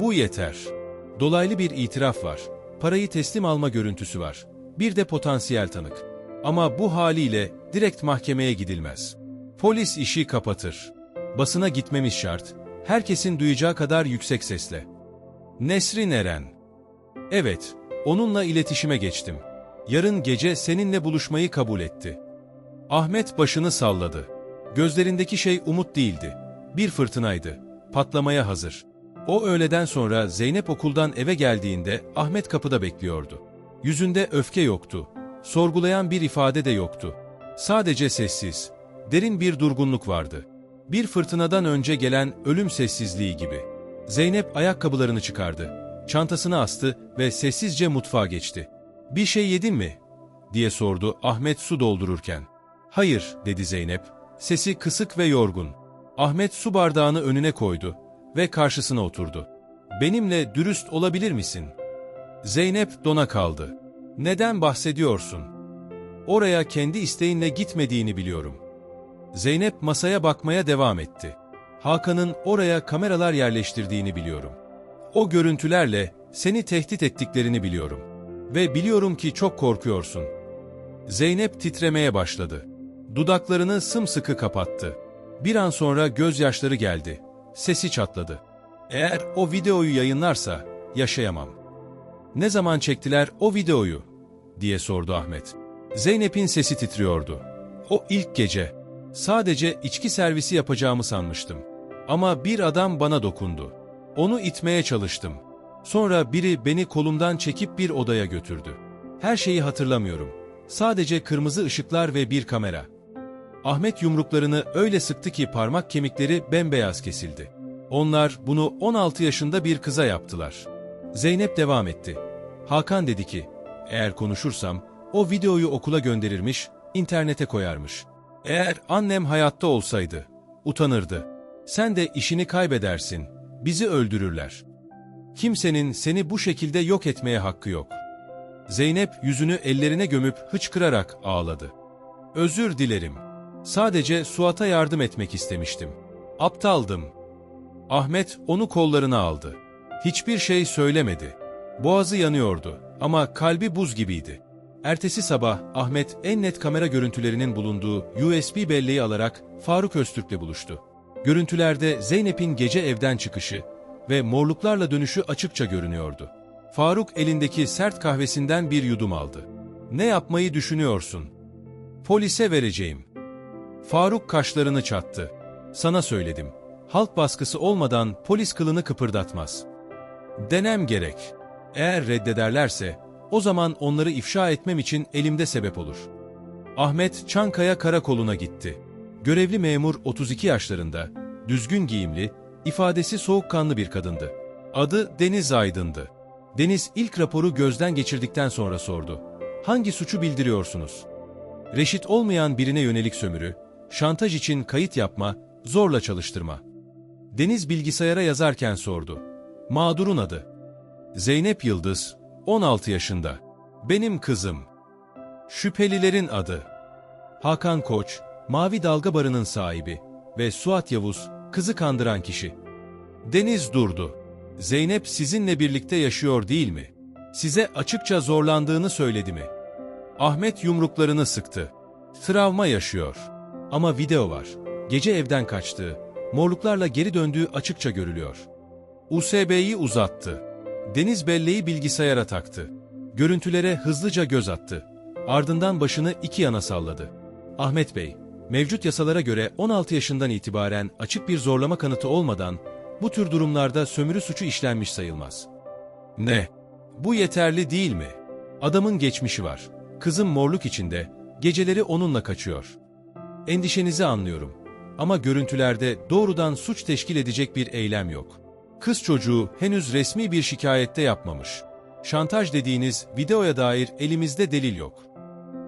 "Bu yeter. Dolaylı bir itiraf var. Parayı teslim alma görüntüsü var. Bir de potansiyel tanık. Ama bu haliyle direkt mahkemeye gidilmez. Polis işi kapatır. Basına gitmemiz şart. Herkesin duyacağı kadar yüksek sesle. Nesrin Eren." "Evet, onunla iletişime geçtim. Yarın gece seninle buluşmayı kabul etti." Ahmet başını salladı. Gözlerindeki şey umut değildi. Bir fırtınaydı. Patlamaya hazır. O öğleden sonra Zeynep okuldan eve geldiğinde Ahmet kapıda bekliyordu. Yüzünde öfke yoktu. Sorgulayan bir ifade de yoktu. Sadece sessiz, derin bir durgunluk vardı. Bir fırtınadan önce gelen ölüm sessizliği gibi. Zeynep ayakkabılarını çıkardı. Çantasını astı ve sessizce mutfağa geçti. "Bir şey yedin mi?" diye sordu Ahmet su doldururken. "Hayır," dedi Zeynep, sesi kısık ve yorgun. Ahmet su bardağını önüne koydu ve karşısına oturdu. "Benimle dürüst olabilir misin?" Zeynep dona kaldı. "Neden bahsediyorsun?" "Oraya kendi isteğinle gitmediğini biliyorum." Zeynep masaya bakmaya devam etti. "Hakan'ın oraya kameralar yerleştirdiğini biliyorum. O görüntülerle seni tehdit ettiklerini biliyorum. Ve biliyorum ki çok korkuyorsun." Zeynep titremeye başladı. Dudaklarını sımsıkı kapattı. Bir an sonra gözyaşları geldi. Sesi çatladı. "Eğer o videoyu yayınlarsa yaşayamam." "Ne zaman çektiler o videoyu?" diye sordu Ahmet. Zeynep'in sesi titriyordu. "O ilk gece. Sadece içki servisi yapacağımı sanmıştım. Ama bir adam bana dokundu. Onu itmeye çalıştım. Sonra biri beni kolumdan çekip bir odaya götürdü. Her şeyi hatırlamıyorum. Sadece kırmızı ışıklar ve bir kamera." Ahmet yumruklarını öyle sıktı ki parmak kemikleri bembeyaz kesildi. "Onlar bunu 16 yaşında bir kıza yaptılar." Zeynep devam etti. "Hakan dedi ki, eğer konuşursam o videoyu okula gönderirmiş, internete koyarmış. Eğer annem hayatta olsaydı, utanırdı. Sen de işini kaybedersin, bizi öldürürler. Kimsenin seni bu şekilde yok etmeye hakkı yok." Zeynep yüzünü ellerine gömüp hıçkırarak ağladı. "Özür dilerim. Sadece Suat'a yardım etmek istemiştim. Aptaldım." Ahmet onu kollarına aldı. Hiçbir şey söylemedi. Boğazı yanıyordu ama kalbi buz gibiydi. Ertesi sabah Ahmet en net kamera görüntülerinin bulunduğu USB belleği alarak Faruk Öztürk'le buluştu. Görüntülerde Zeynep'in gece evden çıkışı ve morluklarla dönüşü açıkça görünüyordu. Faruk elindeki sert kahvesinden bir yudum aldı. "Ne yapmayı düşünüyorsun?" "Polise vereceğim." Faruk kaşlarını çattı. "Sana söyledim. Halk baskısı olmadan polis kılını kıpırdatmaz. Denem gerek. Eğer reddederlerse o zaman onları ifşa etmem için elimde sebep olur." Ahmet Çankaya Karakolu'na gitti. Görevli memur 32 yaşlarında, düzgün giyimli, ifadesi soğukkanlı bir kadındı. Adı Deniz Aydın'dı. Deniz ilk raporu gözden geçirdikten sonra sordu. "Hangi suçu bildiriyorsunuz?" "Reşit olmayan birine yönelik sömürü, şantaj için kayıt yapma, zorla çalıştırma." Deniz bilgisayara yazarken sordu. "Mağdurun adı?" "Zeynep Yıldız, 16 yaşında. Benim kızım." "Şüphelilerin adı?" "Hakan Koç, Mavi Dalga Barı'nın sahibi ve Suat Yavuz, kızı kandıran kişi." Deniz durdu. "Zeynep sizinle birlikte yaşıyor değil mi? Size açıkça zorlandığını söyledi mi?" Ahmet yumruklarını sıktı. "Travma yaşıyor. Ama video var. Gece evden kaçtığı, morluklarla geri döndüğü açıkça görülüyor." USB'yi uzattı. Deniz belleği bilgisayara taktı. Görüntülere hızlıca göz attı. Ardından başını iki yana salladı. "Ahmet Bey, mevcut yasalara göre 16 yaşından itibaren açık bir zorlama kanıtı olmadan bu tür durumlarda sömürü suçu işlenmiş sayılmaz." "Ne? Bu yeterli değil mi? Adamın geçmişi var. Kızım morluk içinde, geceleri onunla kaçıyor. Endişenizi anlıyorum. Ama görüntülerde doğrudan suç teşkil edecek bir eylem yok. Kız çocuğu henüz resmi bir şikayette yapmamış. Şantaj dediğiniz videoya dair elimizde delil yok.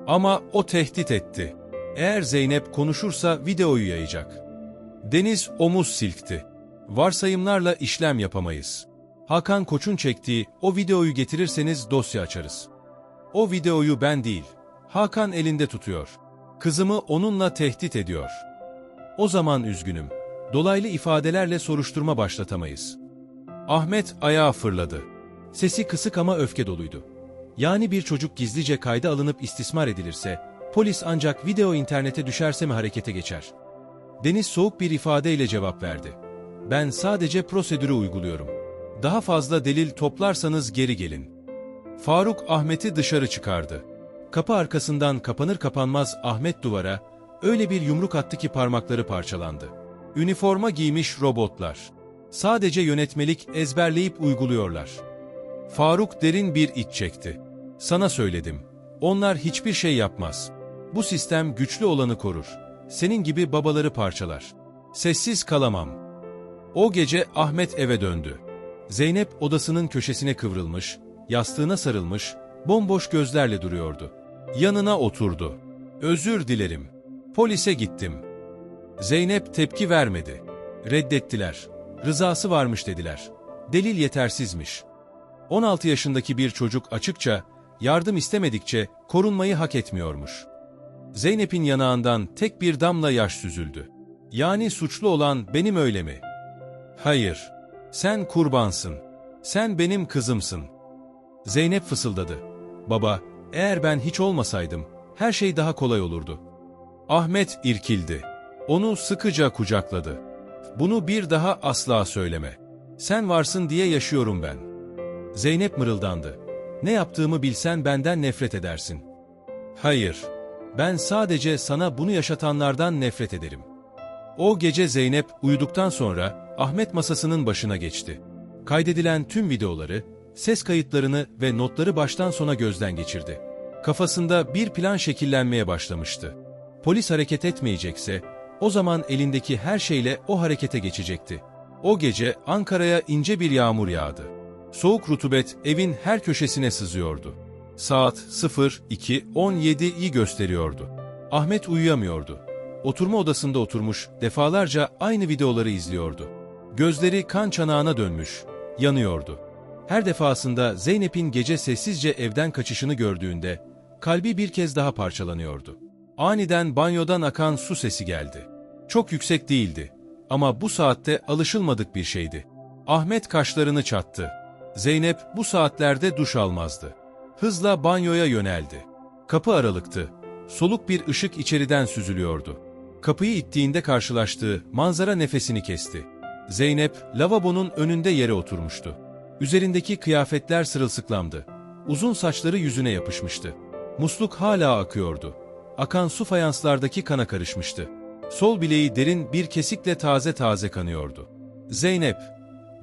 Ama o tehdit etti. Eğer Zeynep konuşursa videoyu yayacak." Deniz omuz silkti. "Varsayımlarla işlem yapamayız. Hakan Koç'un çektiği o videoyu getirirseniz dosya açarız. O videoyu ben değil, Hakan elinde tutuyor. Kızımı onunla tehdit ediyor. O zaman üzgünüm. Dolaylı ifadelerle soruşturma başlatamayız." Ahmet ayağa fırladı. Sesi kısık ama öfke doluydu. "Yani bir çocuk gizlice kayda alınıp istismar edilirse, polis ancak video internete düşerse mi harekete geçer?" Deniz soğuk bir ifadeyle cevap verdi. "Ben sadece prosedürü uyguluyorum. Daha fazla delil toplarsanız geri gelin." Faruk Ahmet'i dışarı çıkardı. Kapı arkasından kapanır kapanmaz Ahmet duvara öyle bir yumruk attı ki parmakları parçalandı. Üniforma giymiş robotlar. Sadece yönetmelik ezberleyip uyguluyorlar. Faruk derin bir iç çekti. "Sana söyledim. Onlar hiçbir şey yapmaz. Bu sistem güçlü olanı korur. Senin gibi babaları parçalar. Sessiz kalamam." O gece Ahmet eve döndü. Zeynep odasının köşesine kıvrılmış, yastığına sarılmış, Bomboş gözlerle duruyordu. Yanına oturdu. "Özür dilerim. Polise gittim." Zeynep tepki vermedi. Reddettiler. Rızası varmış dediler. Delil yetersizmiş. 16 yaşındaki bir çocuk açıkça yardım istemedikçe korunmayı hak etmiyormuş. Zeynep'in yanağından tek bir damla yaş süzüldü. "Yani suçlu olan benim, öyle mi?" "Hayır. Sen kurbansın. Sen benim kızımsın." Zeynep fısıldadı. "Baba, eğer ben hiç olmasaydım her şey daha kolay olurdu." Ahmet irkildi. Onu sıkıca kucakladı. "Bunu bir daha asla söyleme. Sen varsın diye yaşıyorum ben." Zeynep mırıldandı. "Ne yaptığımı bilsen benden nefret edersin." "Hayır. Ben sadece sana bunu yaşatanlardan nefret ederim." O gece Zeynep uyuduktan sonra Ahmet masasının başına geçti. Kaydedilen tüm videoları, ses kayıtlarını ve notları baştan sona gözden geçirdi. Kafasında bir plan şekillenmeye başlamıştı. Polis hareket etmeyecekse, o zaman elindeki her şeyle o harekete geçecekti. O gece Ankara'ya ince bir yağmur yağdı. Soğuk rutubet evin her köşesine sızıyordu. Saat 02:17'yi gösteriyordu. Ahmet uyuyamıyordu. Oturma odasında oturmuş, defalarca aynı videoları izliyordu. Gözleri kan çanağına dönmüş, yanıyordu. Her defasında Zeynep'in gece sessizce evden kaçışını gördüğünde, kalbi bir kez daha parçalanıyordu. Aniden banyodan akan su sesi geldi. Çok yüksek değildi ama bu saatte alışılmadık bir şeydi. Ahmet kaşlarını çattı. Zeynep bu saatlerde duş almazdı. Hızla banyoya yöneldi. Kapı aralıktı. Soluk bir ışık içeriden süzülüyordu. Kapıyı ittiğinde karşılaştığı manzara nefesini kesti. Zeynep, lavabonun önünde yere oturmuştu. Üzerindeki kıyafetler sırılsıklamdı. Uzun saçları yüzüne yapışmıştı. Musluk hala akıyordu. Akan su fayanslardaki kana karışmıştı. Sol bileği derin bir kesikle taze taze kanıyordu. "Zeynep!"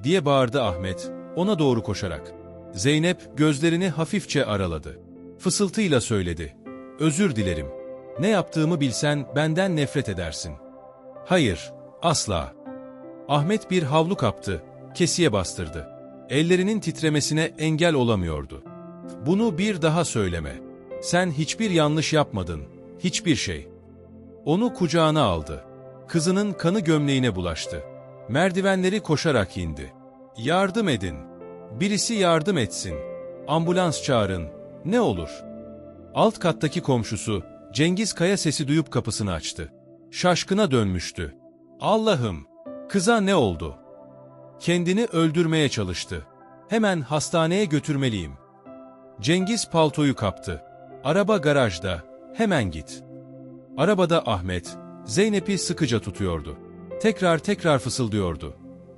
diye bağırdı Ahmet, ona doğru koşarak. Zeynep gözlerini hafifçe araladı. Fısıltıyla söyledi. "Özür dilerim. Ne yaptığımı bilsen benden nefret edersin." "Hayır, asla." Ahmet bir havlu kaptı, kesiye bastırdı. Ellerinin titremesine engel olamıyordu. "Bunu bir daha söyleme. Sen hiçbir yanlış yapmadın, hiçbir şey." Onu kucağına aldı. Kızının kanı gömleğine bulaştı. Merdivenleri koşarak indi. "Yardım edin. Birisi yardım etsin. Ambulans çağırın. Ne olur." Alt kattaki komşusu Cengiz Kaya sesi duyup kapısını açtı. Şaşkına dönmüştü. "Allah'ım, kıza ne oldu?" Kendini öldürmeye çalıştı. "Hemen hastaneye götürmeliyim." Cengiz paltoyu kaptı. "Araba garajda, hemen git." Arabada Ahmet, Zeynep'i sıkıca tutuyordu. Tekrar tekrar fısıldıyordu.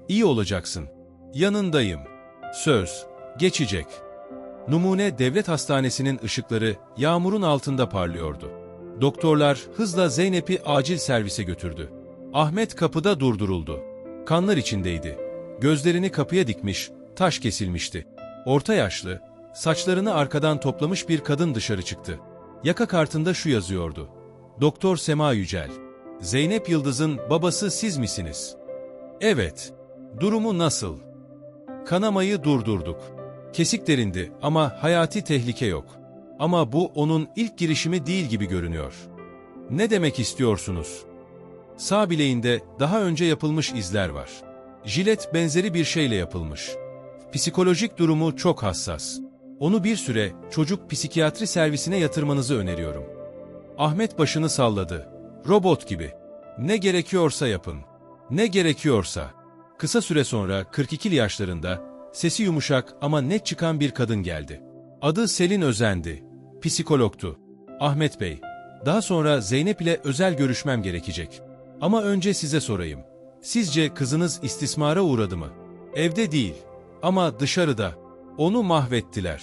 "İyi olacaksın. Yanındayım. Söz, geçecek." Numune Devlet Hastanesi'nin ışıkları yağmurun altında parlıyordu. Doktorlar hızla Zeynep'i acil servise götürdü. Ahmet kapıda durduruldu. Kanlar içindeydi. Gözlerini kapıya dikmiş, taş kesilmişti. Orta yaşlı, saçlarını arkadan toplamış bir kadın dışarı çıktı. Yaka kartında şu yazıyordu: "Doktor Sema Yücel. Zeynep Yıldız'ın babası siz misiniz?" "Evet." "Durumu nasıl?" "Kanamayı durdurduk. Kesik derindi ama hayati tehlike yok. Ama bu onun ilk girişimi değil gibi görünüyor." "Ne demek istiyorsunuz?" "Sağ bileğinde daha önce yapılmış izler var. Jilet benzeri bir şeyle yapılmış. Psikolojik durumu çok hassas. Onu bir süre çocuk psikiyatri servisine yatırmanızı öneriyorum." Ahmet başını salladı. Robot gibi. "Ne gerekiyorsa yapın. Ne gerekiyorsa." Kısa süre sonra 42'li yaşlarında, sesi yumuşak ama net çıkan bir kadın geldi. Adı Selin Özen'di. Psikologtu. "Ahmet Bey, daha sonra Zeynep ile özel görüşmem gerekecek. Ama önce size sorayım. Sizce kızınız istismara uğradı mı?" "Evde değil. Ama dışarıda. Onu mahvettiler."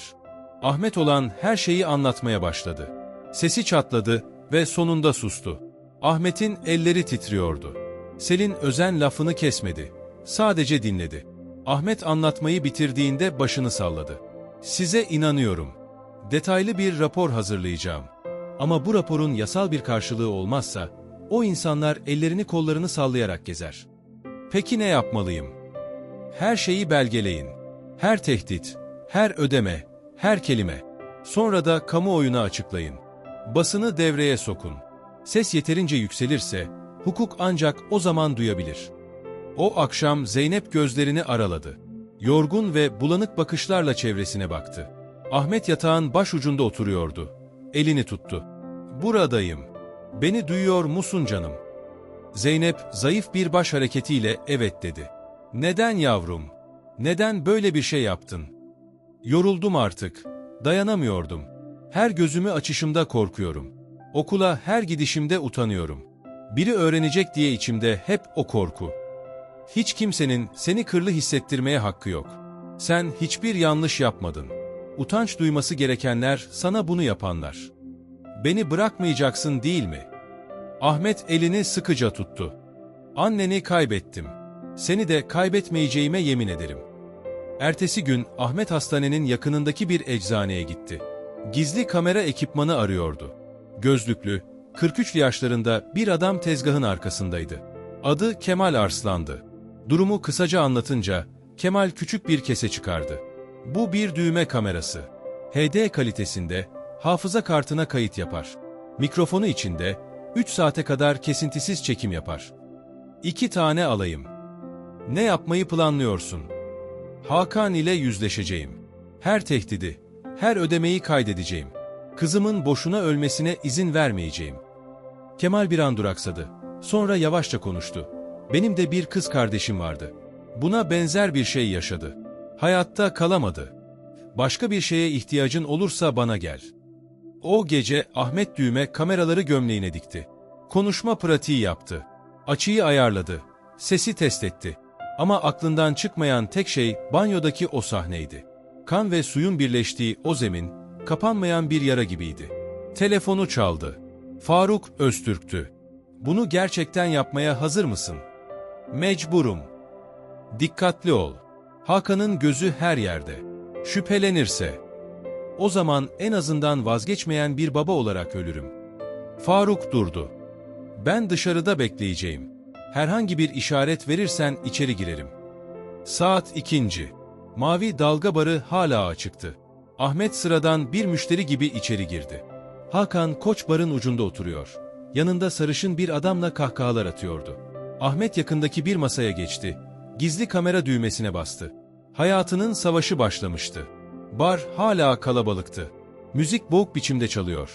Ahmet olan her şeyi anlatmaya başladı. Sesi çatladı ve sonunda sustu. Ahmet'in elleri titriyordu. Selin Özen lafını kesmedi. Sadece dinledi. Ahmet anlatmayı bitirdiğinde başını salladı. "Size inanıyorum. Detaylı bir rapor hazırlayacağım. Ama bu raporun yasal bir karşılığı olmazsa, o insanlar ellerini kollarını sallayarak gezer." "Peki ne yapmalıyım?" "Her şeyi belgeleyin. Her tehdit, her ödeme, her kelime. Sonra da kamuoyuna açıklayın. Basını devreye sokun. Ses yeterince yükselirse, hukuk ancak o zaman duyabilir. O akşam Zeynep gözlerini araladı. Yorgun ve bulanık bakışlarla çevresine baktı. Ahmet yatağın başucunda oturuyordu. Elini tuttu. "Buradayım. Beni duyuyor musun canım?" Zeynep zayıf bir baş hareketiyle evet dedi. "Neden yavrum? Neden böyle bir şey yaptın?" "Yoruldum artık. Dayanamıyordum. Her gözümü açışımda korkuyorum. Okula her gidişimde utanıyorum. Biri öğrenecek diye içimde hep o korku. Hiç kimsenin seni kırlı hissettirmeye hakkı yok. Sen hiçbir yanlış yapmadın. Utanç duyması gerekenler sana bunu yapanlar. Beni bırakmayacaksın değil mi?" Ahmet elini sıkıca tuttu. "Anneni kaybettim. Seni de kaybetmeyeceğime yemin ederim." Ertesi gün Ahmet hastanenin yakınındaki bir eczaneye gitti. Gizli kamera ekipmanı arıyordu. Gözlüklü, 43 yaşlarında bir adam tezgahın arkasındaydı. Adı Kemal Arslan'dı. Durumu kısaca anlatınca Kemal küçük bir kese çıkardı. "Bu bir düğme kamerası. HD kalitesinde, hafıza kartına kayıt yapar. Mikrofonu içinde 3 saate kadar kesintisiz çekim yapar. 2 tane alayım." "Ne yapmayı planlıyorsun?" "Hakan ile yüzleşeceğim. Her tehdidi, her ödemeyi kaydedeceğim. Kızımın boşuna ölmesine izin vermeyeceğim." Kemal bir an duraksadı. Sonra yavaşça konuştu. "Benim de bir kız kardeşim vardı. Buna benzer bir şey yaşadı. Hayatta kalamadı. Başka bir şeye ihtiyacın olursa bana gel." O gece Ahmet düğme kameraları gömleğine dikti. Konuşma pratiği yaptı. Açıyı ayarladı. Sesi test etti. Ama aklından çıkmayan tek şey banyodaki o sahneydi. Kan ve suyun birleştiği o zemin, kapanmayan bir yara gibiydi. Telefonu çaldı. Faruk Öztürk'tü. "Bunu gerçekten yapmaya hazır mısın?" "Mecburum." "Dikkatli ol. Hakan'ın gözü her yerde. Şüphelenirse, o zaman en azından vazgeçmeyen bir baba olarak ölürüm." Faruk durdu. "Ben dışarıda bekleyeceğim. Herhangi bir işaret verirsen içeri girerim." Saat 2. Mavi dalga barı hala açıktı. Ahmet sıradan bir müşteri gibi içeri girdi. Hakan koç barın ucunda oturuyor. Yanında sarışın bir adamla kahkahalar atıyordu. Ahmet yakındaki bir masaya geçti. Gizli kamera düğmesine bastı. Hayatının savaşı başlamıştı. Bar hala kalabalıktı. Müzik boğuk biçimde çalıyor.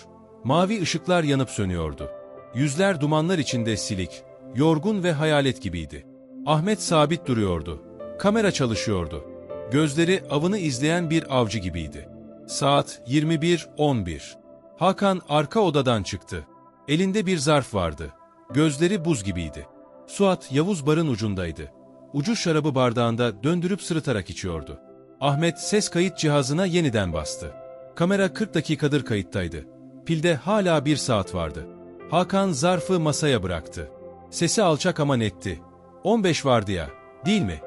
Mavi ışıklar yanıp sönüyordu. Yüzler dumanlar içinde silik, yorgun ve hayalet gibiydi. Ahmet sabit duruyordu. Kamera çalışıyordu. Gözleri avını izleyen bir avcı gibiydi. Saat 21:11. Hakan arka odadan çıktı. Elinde bir zarf vardı. Gözleri buz gibiydi. Suat Yavuz barın ucundaydı. Ucuz şarabı bardağında döndürüp sırıtarak içiyordu. Ahmet ses kayıt cihazına yeniden bastı. Kamera 40 dakikadır kayıttaydı. Pilde hala 1 saat vardı. Hakan zarfı masaya bıraktı. Sesi alçak ama netti. 15 vardı ya, değil mi?"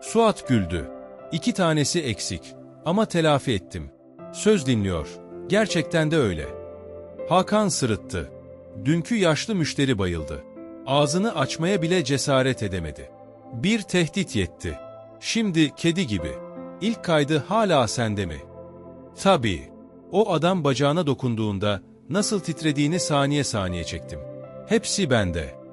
Suat güldü. "2 tanesi eksik. Ama telafi ettim. Söz dinliyor. Gerçekten de öyle." Hakan sırıttı. Dünkü yaşlı müşteri bayıldı. Ağzını açmaya bile cesaret edemedi. Bir tehdit yetti. Şimdi kedi gibi. "İlk kaydı hala sende mi?" "Tabii." O adam bacağına dokunduğunda nasıl titrediğini saniye saniye çektim. "Hepsi bende."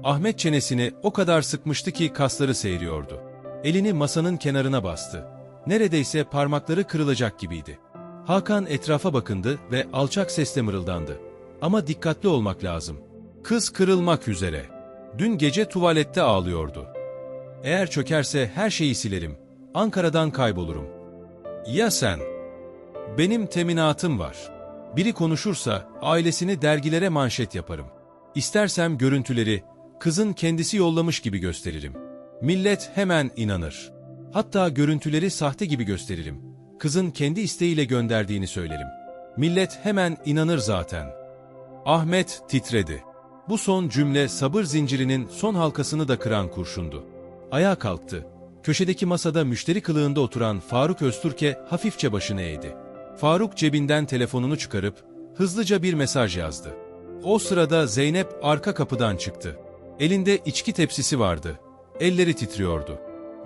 Ahmet çenesini o kadar sıkmıştı ki kasları seyiriyordu. Elini masanın kenarına bastı. Neredeyse parmakları kırılacak gibiydi. Hakan etrafa bakındı ve alçak sesle mırıldandı. "Ama dikkatli olmak lazım. Kız kırılmak üzere. Dün gece tuvalette ağlıyordu. Eğer çökerse her şeyi silerim. Ankara'dan kaybolurum." "Ya sen?" "Benim teminatım var. Biri konuşursa ailesini dergilere manşet yaparım. İstersem görüntüleri kızın kendisi yollamış gibi gösteririm. Millet hemen inanır. Hatta görüntüleri sahte gibi gösteririm. Kızın kendi isteğiyle gönderdiğini söylerim. Millet hemen inanır zaten." Ahmet titredi. Bu son cümle sabır zincirinin son halkasını da kıran kurşundu. Ayağa kalktı. Köşedeki masada müşteri kılığında oturan Faruk Öztürk'e hafifçe başını eğdi. Faruk cebinden telefonunu çıkarıp hızlıca bir mesaj yazdı. O sırada Zeynep arka kapıdan çıktı. Elinde içki tepsisi vardı. Elleri titriyordu.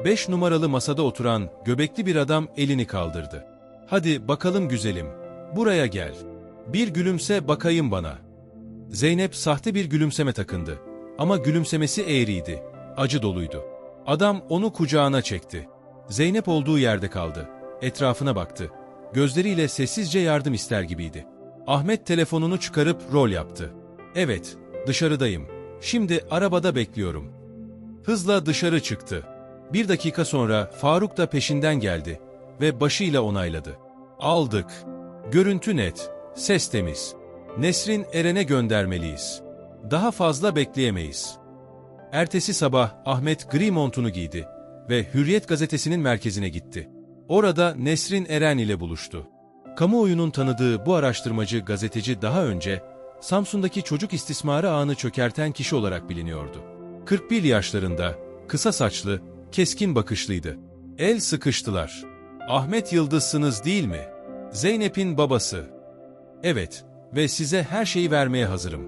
5 numaralı masada oturan göbekli bir adam elini kaldırdı. "Hadi bakalım güzelim. Buraya gel. Bir gülümse bakayım bana. Zeynep sahte bir gülümseme takındı. Ama gülümsemesi eğriydi, acı doluydu. Adam onu kucağına çekti. Zeynep olduğu yerde kaldı. Etrafına baktı. Gözleriyle sessizce yardım ister gibiydi. Ahmet telefonunu çıkarıp rol yaptı. Evet, dışarıdayım. Şimdi arabada bekliyorum. Hızla dışarı çıktı. 1 dakika sonra Faruk da peşinden geldi ve başıyla onayladı. Aldık. Görüntü net, ses temiz. Nesrin Eren'e göndermeliyiz. Daha fazla bekleyemeyiz. Ertesi sabah Ahmet gri montunu giydi ve Hürriyet gazetesinin merkezine gitti. Orada Nesrin Eren ile buluştu. Kamuoyunun tanıdığı bu araştırmacı gazeteci daha önce Samsun'daki çocuk istismarı ağını çökerten kişi olarak biliniyordu. 41 yaşlarında, kısa saçlı, keskin bakışlıydı. El sıkıştılar. "Ahmet Yıldız'sınız değil mi? Zeynep'in babası." "Evet ve size her şeyi vermeye hazırım."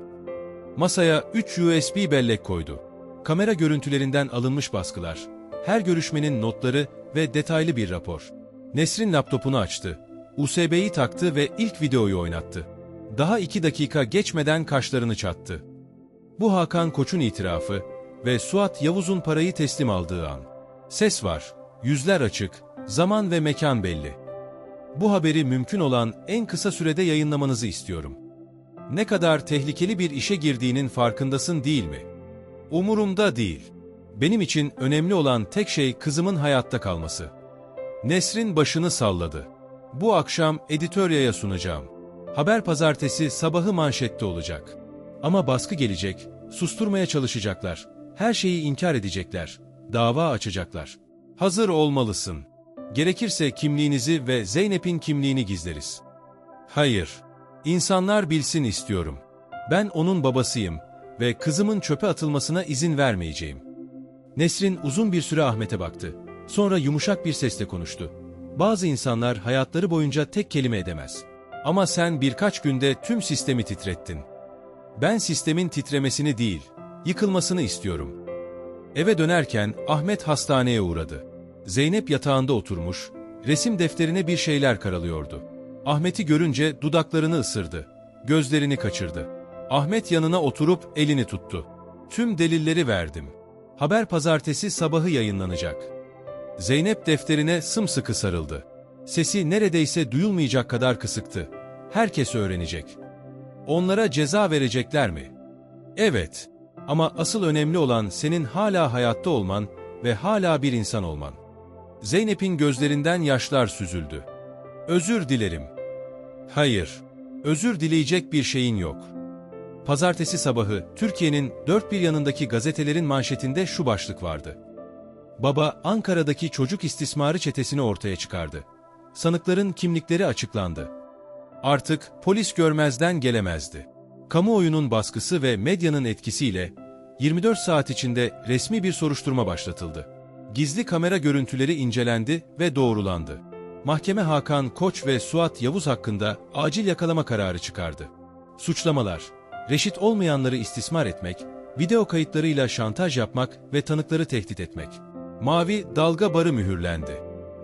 Masaya 3 USB bellek koydu. Kamera görüntülerinden alınmış baskılar, her görüşmenin notları ve detaylı bir rapor. Nesrin laptopunu açtı, USB'yi taktı ve ilk videoyu oynattı. Daha 2 dakika geçmeden kaşlarını çattı. Bu Hakan Koç'un itirafı ve Suat Yavuz'un parayı teslim aldığı an. Ses var, yüzler açık, zaman ve mekan belli. Bu haberi mümkün olan en kısa sürede yayınlamanızı istiyorum. Ne kadar tehlikeli bir işe girdiğinin farkındasın değil mi? Umurumda değil. Benim için önemli olan tek şey kızımın hayatta kalması. Nesrin başını salladı. Bu akşam Editorya'ya sunacağım. Haber pazartesi sabahı manşette olacak. Ama baskı gelecek, susturmaya çalışacaklar, her şeyi inkar edecekler, dava açacaklar. Hazır olmalısın. Gerekirse kimliğinizi ve Zeynep'in kimliğini gizleriz. Hayır, insanlar bilsin istiyorum. Ben onun babasıyım ve kızımın çöpe atılmasına izin vermeyeceğim. Nesrin uzun bir süre Ahmet'e baktı. Sonra yumuşak bir sesle konuştu. Bazı insanlar hayatları boyunca tek kelime edemez. Ama sen birkaç günde tüm sistemi titrettin. Ben sistemin titremesini değil, yıkılmasını istiyorum. Eve dönerken Ahmet hastaneye uğradı. Zeynep yatağında oturmuş, resim defterine bir şeyler karalıyordu. Ahmet'i görünce dudaklarını ısırdı, gözlerini kaçırdı. Ahmet yanına oturup elini tuttu. Tüm delilleri verdim. Haber pazartesi sabahı yayınlanacak. Zeynep defterine sımsıkı sarıldı. Sesi neredeyse duyulmayacak kadar kısıktı. Herkes öğrenecek. Onlara ceza verecekler mi? Evet. Ama asıl önemli olan senin hala hayatta olman ve hala bir insan olman. Zeynep'in gözlerinden yaşlar süzüldü. Özür dilerim. Hayır. Özür dileyecek bir şeyin yok. Pazartesi sabahı Türkiye'nin dört bir yanındaki gazetelerin manşetinde şu başlık vardı. Baba Ankara'daki çocuk istismarı çetesini ortaya çıkardı. Sanıkların kimlikleri açıklandı. Artık polis görmezden gelemezdi. Kamuoyunun baskısı ve medyanın etkisiyle 24 saat içinde resmi bir soruşturma başlatıldı. Gizli kamera görüntüleri incelendi ve doğrulandı. Mahkeme Hakan Koç ve Suat Yavuz hakkında acil yakalama kararı çıkardı. Suçlamalar, reşit olmayanları istismar etmek, video kayıtlarıyla şantaj yapmak ve tanıkları tehdit etmek. Mavi Dalga barı mühürlendi.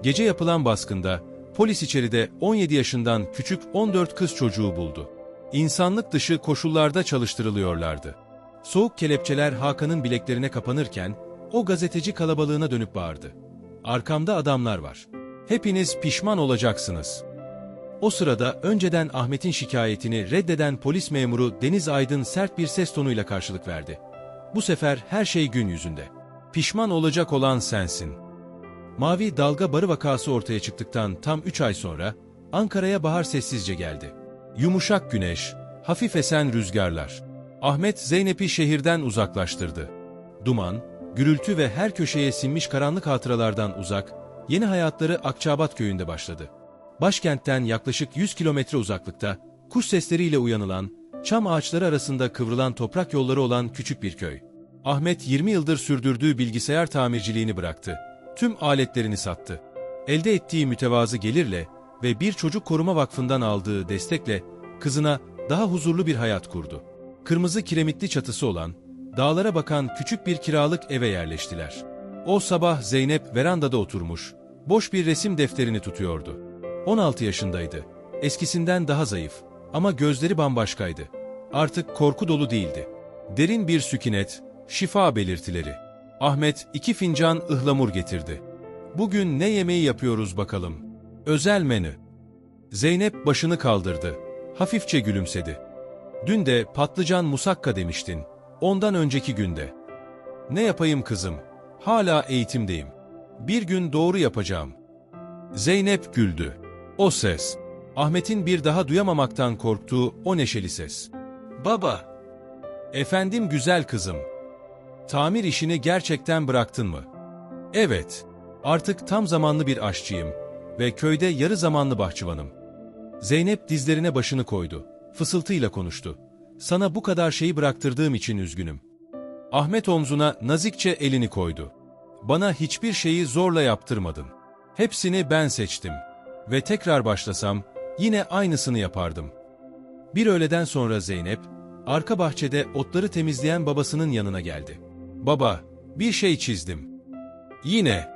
Gece yapılan baskında polis içeride 17 yaşından küçük 14 kız çocuğu buldu. İnsanlık dışı koşullarda çalıştırılıyorlardı. Soğuk kelepçeler Hakan'ın bileklerine kapanırken o gazeteci kalabalığına dönüp bağırdı. "Arkamda adamlar var. Hepiniz pişman olacaksınız." O sırada önceden Ahmet'in şikayetini reddeden polis memuru Deniz Aydın sert bir ses tonuyla karşılık verdi. Bu sefer her şey gün yüzünde. "Pişman olacak olan sensin." Mavi Dalga barı vakası ortaya çıktıktan tam 3 ay sonra Ankara'ya bahar sessizce geldi. Yumuşak güneş, hafif esen rüzgarlar. Ahmet Zeynep'i şehirden uzaklaştırdı. Duman, gürültü ve her köşeye sinmiş karanlık hatıralardan uzak, yeni hayatları Akçaabat köyünde başladı. Başkentten yaklaşık 100 kilometre uzaklıkta, kuş sesleriyle uyanılan, çam ağaçları arasında kıvrılan toprak yolları olan küçük bir köy. Ahmet 20 yıldır sürdürdüğü bilgisayar tamirciliğini bıraktı. Tüm aletlerini sattı. Elde ettiği mütevazı gelirle ve bir çocuk koruma vakfından aldığı destekle kızına daha huzurlu bir hayat kurdu. Kırmızı kiremitli çatısı olan, dağlara bakan küçük bir kiralık eve yerleştiler. O sabah Zeynep verandada oturmuş, boş bir resim defterini tutuyordu. 16 yaşındaydı. eskisinden daha zayıf ama gözleri bambaşkaydı. Artık korku dolu değildi. Derin bir sükunet, şifa belirtileri. Ahmet 2 fincan ıhlamur getirdi. "Bugün ne yemeği yapıyoruz bakalım?" "Özel menü." Zeynep başını kaldırdı. Hafifçe gülümsedi. "Dün de patlıcan musakka demiştin. Ondan önceki günde." "Ne yapayım kızım? Hala eğitimdeyim. Bir gün doğru yapacağım." Zeynep güldü. O ses, Ahmet'in bir daha duyamamaktan korktuğu o neşeli ses. "Baba." "Efendim güzel kızım. Tamir işini gerçekten bıraktın mı?" "Evet. Artık tam zamanlı bir aşçıyım ve köyde yarı zamanlı bahçıvanım." Zeynep dizlerine başını koydu. Fısıltıyla konuştu. "Sana bu kadar şeyi bıraktırdığım için üzgünüm." Ahmet omzuna nazikçe elini koydu. "Bana hiçbir şeyi zorla yaptırmadın. Hepsini ben seçtim. Ve tekrar başlasam yine aynısını yapardım." Bir öğleden sonra Zeynep, arka bahçede otları temizleyen babasının yanına geldi. "Baba, bir şey çizdim." "Yine."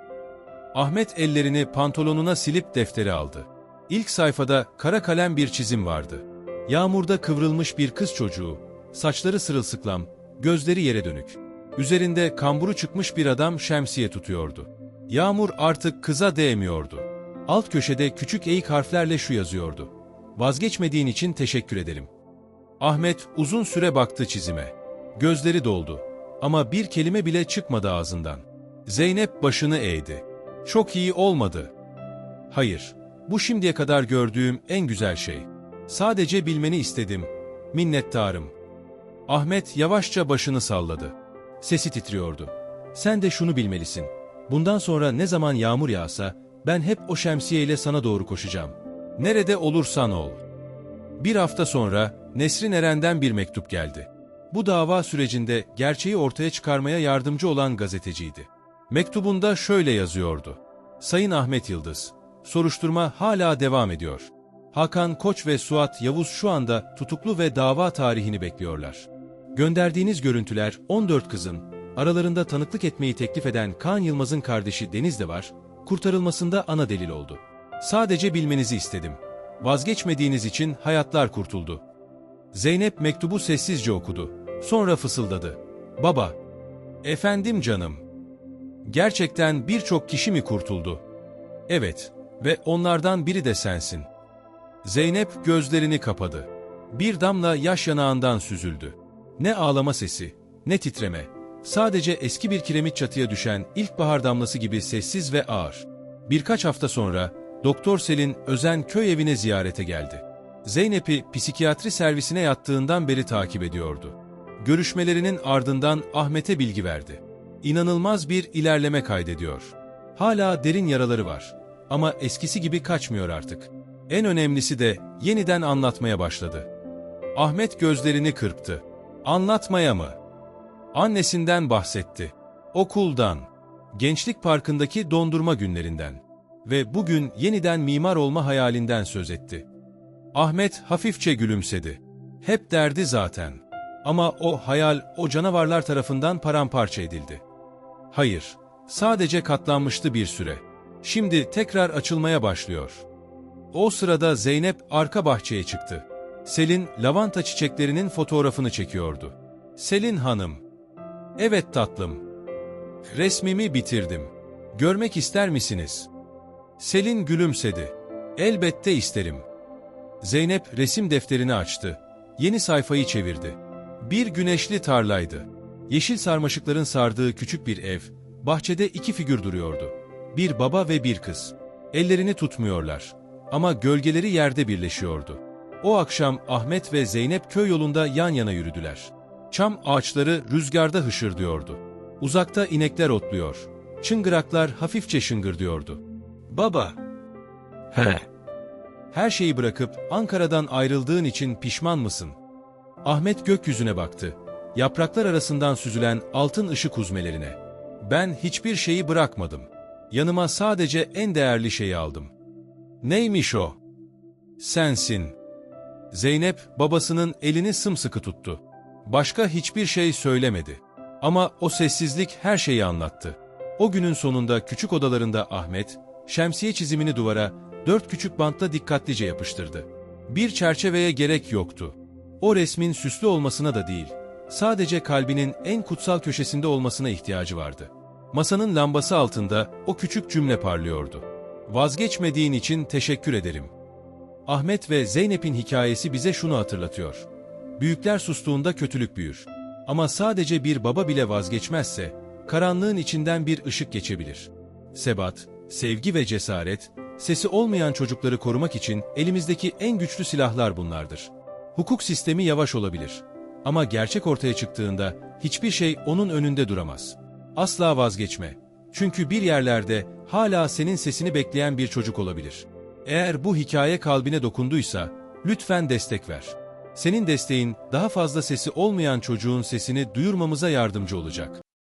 Ahmet ellerini pantolonuna silip defteri aldı. İlk sayfada kara kalem bir çizim vardı. Yağmurda kıvrılmış bir kız çocuğu, saçları sırılsıklam, gözleri yere dönük. Üzerinde kamburu çıkmış bir adam şemsiye tutuyordu. Yağmur artık kıza değmiyordu. Alt köşede küçük eğik harflerle şu yazıyordu: "Vazgeçmediğin için teşekkür ederim." Ahmet uzun süre baktı çizime. Gözleri doldu. Ama bir kelime bile çıkmadı ağzından. Zeynep başını eğdi. "Çok iyi olmadı." "Hayır, bu şimdiye kadar gördüğüm en güzel şey. Sadece bilmeni istedim. Minnettarım." Ahmet yavaşça başını salladı. Sesi titriyordu. "Sen de şunu bilmelisin. Bundan sonra ne zaman yağmur yağsa, ben hep o şemsiyeyle sana doğru koşacağım. Nerede olursan ol." Bir hafta sonra Nesrin Eren'den bir mektup geldi. Bu dava sürecinde gerçeği ortaya çıkarmaya yardımcı olan gazeteciydi. Mektubunda şöyle yazıyordu: "Sayın Ahmet Yıldız, soruşturma hala devam ediyor. Hakan Koç ve Suat Yavuz şu anda tutuklu ve dava tarihini bekliyorlar. Gönderdiğiniz görüntüler 14 kızın, aralarında tanıklık etmeyi teklif eden Kaan Yılmaz'ın kardeşi Deniz de var, kurtarılmasında ana delil oldu. Sadece bilmenizi istedim. Vazgeçmediğiniz için hayatlar kurtuldu." Zeynep mektubu sessizce okudu. Sonra fısıldadı. "Baba." "Efendim canım." "Gerçekten birçok kişi mi kurtuldu?" "Evet, ve onlardan biri de sensin." Zeynep gözlerini kapadı. Bir damla yaş yanağından süzüldü. Ne ağlama sesi, ne titreme. Sadece eski bir kiremit çatıya düşen ilkbahar damlası gibi sessiz ve ağır. Birkaç hafta sonra Doktor Selin Özen köy evine ziyarete geldi. Zeynep'i psikiyatri servisine yattığından beri takip ediyordu. Görüşmelerinin ardından Ahmet'e bilgi verdi. İnanılmaz bir ilerleme kaydediyor. Hala derin yaraları var ama eskisi gibi kaçmıyor artık. En önemlisi de yeniden anlatmaya başladı. Ahmet gözlerini kırptı. Anlatmaya mı? Annesinden bahsetti. Okuldan, Gençlik Parkı'ndaki dondurma günlerinden ve bugün yeniden mimar olma hayalinden söz etti. Ahmet hafifçe gülümsedi. Hep derdi zaten. Ama o hayal o canavarlar tarafından paramparça edildi. Hayır, sadece katlanmıştı bir süre. Şimdi tekrar açılmaya başlıyor. O sırada Zeynep arka bahçeye çıktı. Selin lavanta çiçeklerinin fotoğrafını çekiyordu. "Selin Hanım." "Evet tatlım. Resmimi bitirdim. Görmek ister misiniz?" Selin gülümsedi. "Elbette isterim." Zeynep resim defterini açtı. Yeni sayfayı çevirdi. Bir güneşli tarlaydı. Yeşil sarmaşıkların sardığı küçük bir ev, bahçede 2 figür duruyordu. Bir baba ve bir kız. Ellerini tutmuyorlar. Ama gölgeleri yerde birleşiyordu. O akşam Ahmet ve Zeynep köy yolunda yan yana yürüdüler. Çam ağaçları rüzgarda hışırdıyordu. Uzakta inekler otluyor. Çıngıraklar hafifçe şıngırdıyordu. "Baba." He. "Her şeyi bırakıp Ankara'dan ayrıldığın için pişman mısın?" Ahmet gökyüzüne baktı. Yapraklar arasından süzülen altın ışık huzmelerine. "Ben hiçbir şeyi bırakmadım. Yanıma sadece en değerli şeyi aldım." "Neymiş o?" "Sensin." Zeynep babasının elini sımsıkı tuttu. Başka hiçbir şey söylemedi. Ama o sessizlik her şeyi anlattı. O günün sonunda küçük odalarında Ahmet, şemsiye çizimini duvara 4 küçük bantla dikkatlice yapıştırdı. Bir çerçeveye gerek yoktu. O resmin süslü olmasına da değil, sadece kalbinin en kutsal köşesinde olmasına ihtiyacı vardı. Masanın lambası altında o küçük cümle parlıyordu. Vazgeçmediğin için teşekkür ederim. Ahmet ve Zeynep'in hikayesi bize şunu hatırlatıyor. Büyükler sustuğunda kötülük büyür. Ama sadece bir baba bile vazgeçmezse, karanlığın içinden bir ışık geçebilir. Sebat, sevgi ve cesaret, sesi olmayan çocukları korumak için elimizdeki en güçlü silahlar bunlardır. Hukuk sistemi yavaş olabilir. Ama gerçek ortaya çıktığında hiçbir şey onun önünde duramaz. Asla vazgeçme. Çünkü bir yerlerde hala senin sesini bekleyen bir çocuk olabilir. Eğer bu hikaye kalbine dokunduysa, lütfen destek ver. Senin desteğin daha fazla sesi olmayan çocuğun sesini duyurmamıza yardımcı olacak.